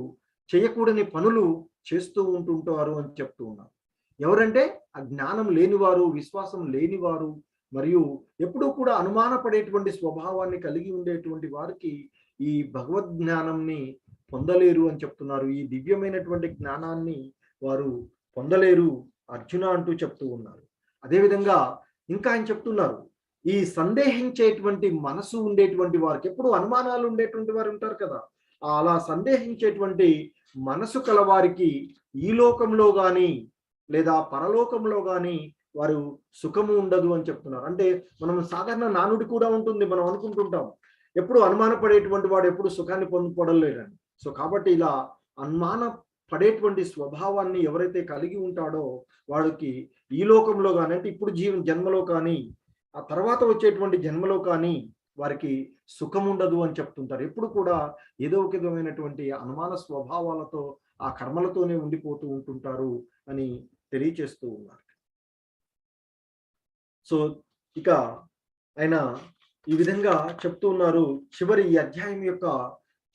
చేయకూడని పనులు చేస్తూ ఉంటుంటారు అని చెప్తూ ఉన్నారు. ఎవరంటే ఆ జ్ఞానం లేనివారు, విశ్వాసం లేనివారు, మరియు ఎప్పుడూ కూడా అనుమానపడేటువంటి స్వభావాన్ని కలిగి ఉండేటువంటి వారికి ఈ భగవద్ జ్ఞానంని పొందలేరు అని చెప్తున్నారు. ఈ దివ్యమైనటువంటి జ్ఞానాన్ని వారు పొందలేరు అర్జున అంటూ చెప్తూ ఉన్నారు. అదేవిధంగా ఇంకా ఆయన చెప్తున్నారు, ఈ సందేహించేటువంటి మనసు ఉండేటువంటి వారికి, ఎప్పుడు అనుమానాలు ఉండేటువంటి వారు ఉంటారు కదా, అలా సందేహించేటువంటి మనసు కలవారికి ఈ లోకంలో కానీ లేదా పరలోకంలో కానీ వారు సుఖము ఉండదు అని చెప్తున్నారు. అంటే మనం సాధారణ నానుడి కూడా ఉంటుంది, మనం అనుకుంటుంటాం ఎప్పుడు అనుమానపడేటువంటి వాడు ఎప్పుడు సుఖాన్ని పొందలేడని. సో కాబట్టి ఇలా అనుమాన పడేటువంటి స్వభావాన్ని ఎవరైతే కలిగి ఉంటాడో వాడికి ఈ లోకంలో కానీ, అంటే ఇప్పుడు జన్మలో కానీ, ఆ తర్వాత వచ్చేటువంటి జన్మలో కానీ వారికి సుఖం ఉండదు అని చెప్తుంటారు. ఎప్పుడు కూడా ఏదో ఒక విధమైనటువంటి అనుమాన స్వభావాలతో, ఆ కర్మలతోనే ఉండిపోతూ ఉంటుంటారు అని తెలియచేస్తూ ఉన్నారు. సో ఇక ఆయన ఈ విధంగా చెప్తూ ఉన్నారు. చివరి ఈ అధ్యాయం యొక్క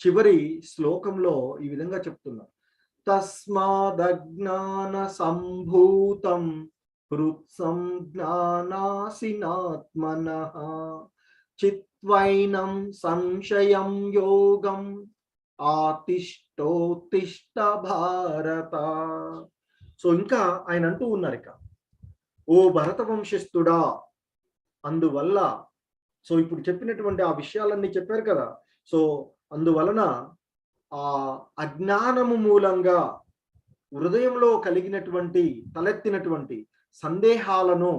చివరి శ్లోకంలో ఈ విధంగా చెప్తున్నారు, తస్మాదజ్ఞాన సంభూతం హృత్సం జ్ఞానాసినాత్మనః చిత్వైనం సంశయం యోగం ఆతిష్టోతిష్ట భారత. సో ఇంకా ఆయన అంటూ ఉన్నారు, ఇక ఓ భరత వంశస్థుడా, అందువల్ల సో ఇప్పుడు చెప్పినటువంటి ఆ విషయాలన్నీ చెప్పారు కదా. సో అందువలన ఆ అజ్ఞానము మూలంగా హృదయంలో కలిగినటువంటి తలెత్తినటువంటి సందేహాలను,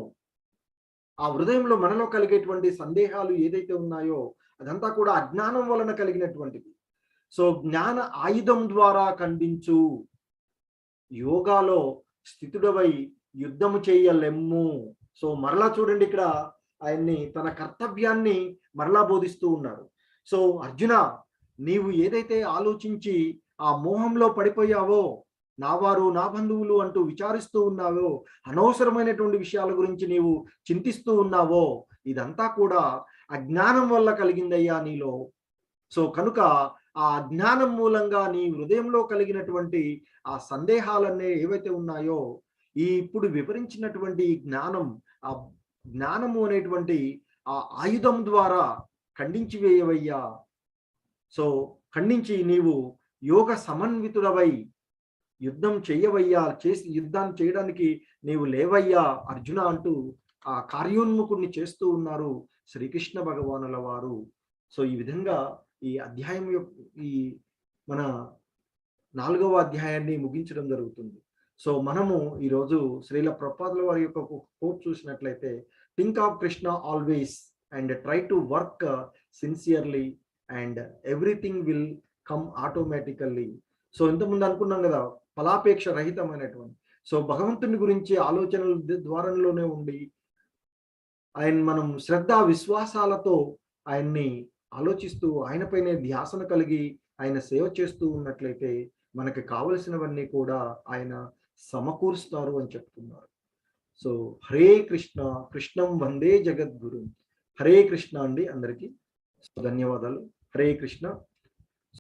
ఆ హృదయంలో మనలో కలిగేటువంటి సందేహాలు ఏదైతే ఉన్నాయో అదంతా కూడా అజ్ఞానం వలన కలిగినటువంటిది. సో జ్ఞాన ఆయుధం ద్వారా ఖండించు, యోగాలో స్థితుడవై యుద్ధము చేయలెమ్ము. సో మరలా చూడండి, ఇక్కడ ఆయన్ని తన కర్తవ్యాన్ని మరలా బోధిస్తూ ఉన్నారు. సో అర్జున, నీవు ఏదైతే ఆలోచించి ఆ మోహంలో పడిపోయావో, నా వారు నా బంధువులు అంటూ విచారిస్తూ ఉన్నావో, అనవసరమైనటువంటి విషయాల గురించి నీవు చింతిస్తూ ఉన్నావో, ఇదంతా కూడా అజ్ఞానం వల్ల కలిగిందయ్యా నీలో. సో కనుక ఆ అజ్ఞానం మూలంగా నీ హృదయంలో కలిగినటువంటి ఆ సందేహాలన్నీ ఏవైతే ఉన్నాయో, ఈ ఇప్పుడు వివరించినటువంటి జ్ఞానం, ఆ జ్ఞానము అనేటువంటి ఆ ఆయుధం ద్వారా ఖండించి వేయవయ్యా. సో ఖండించి నీవు యోగ సమన్వితుడవై యుద్ధం చెయ్యవయ్యా, చేసి యుద్ధాన్ని చేయడానికి నీవు లేవయ్యా అర్జున అంటూ ఆ కార్యోన్ముఖుడిని చేస్తూ ఉన్నారు శ్రీకృష్ణ భగవానుల వారు. సో ఈ విధంగా ఈ అధ్యాయం ఈ మన 4వ అధ్యాయాన్ని ముగించడం జరుగుతుంది. సో మనము ఈరోజు శ్రీల ప్రభుపాదుల వారి యొక్క కోట్ చూసినట్లయితే, think of Krishna always and try to work sincerely and everything will come automatically. So ఇంతకుముందు అనుకున్నాం కదా, ఫలాపేక్ష రహితమైనటువంటి, సో భగవంతుని గురించి ఆలోచనల ద్వారంలోనే ఉండి ఆయన మనం శ్రద్ధ విశ్వాసాలతో ఆయన్ని ఆలోచిస్తూ ఆయనపైనే ధ్యాసన కలిగి ఆయన సేవ చేస్తూ ఉన్నట్లయితే మనకి కావలసినవన్నీ కూడా ఆయన సమకూరుస్తారు అని చెప్తున్నారు. సో హరే కృష్ణ, కృష్ణం వందే జగద్గురు. హరే కృష్ణ అండి అందరికీ. ధన్యవాదాలు. హరే కృష్ణ.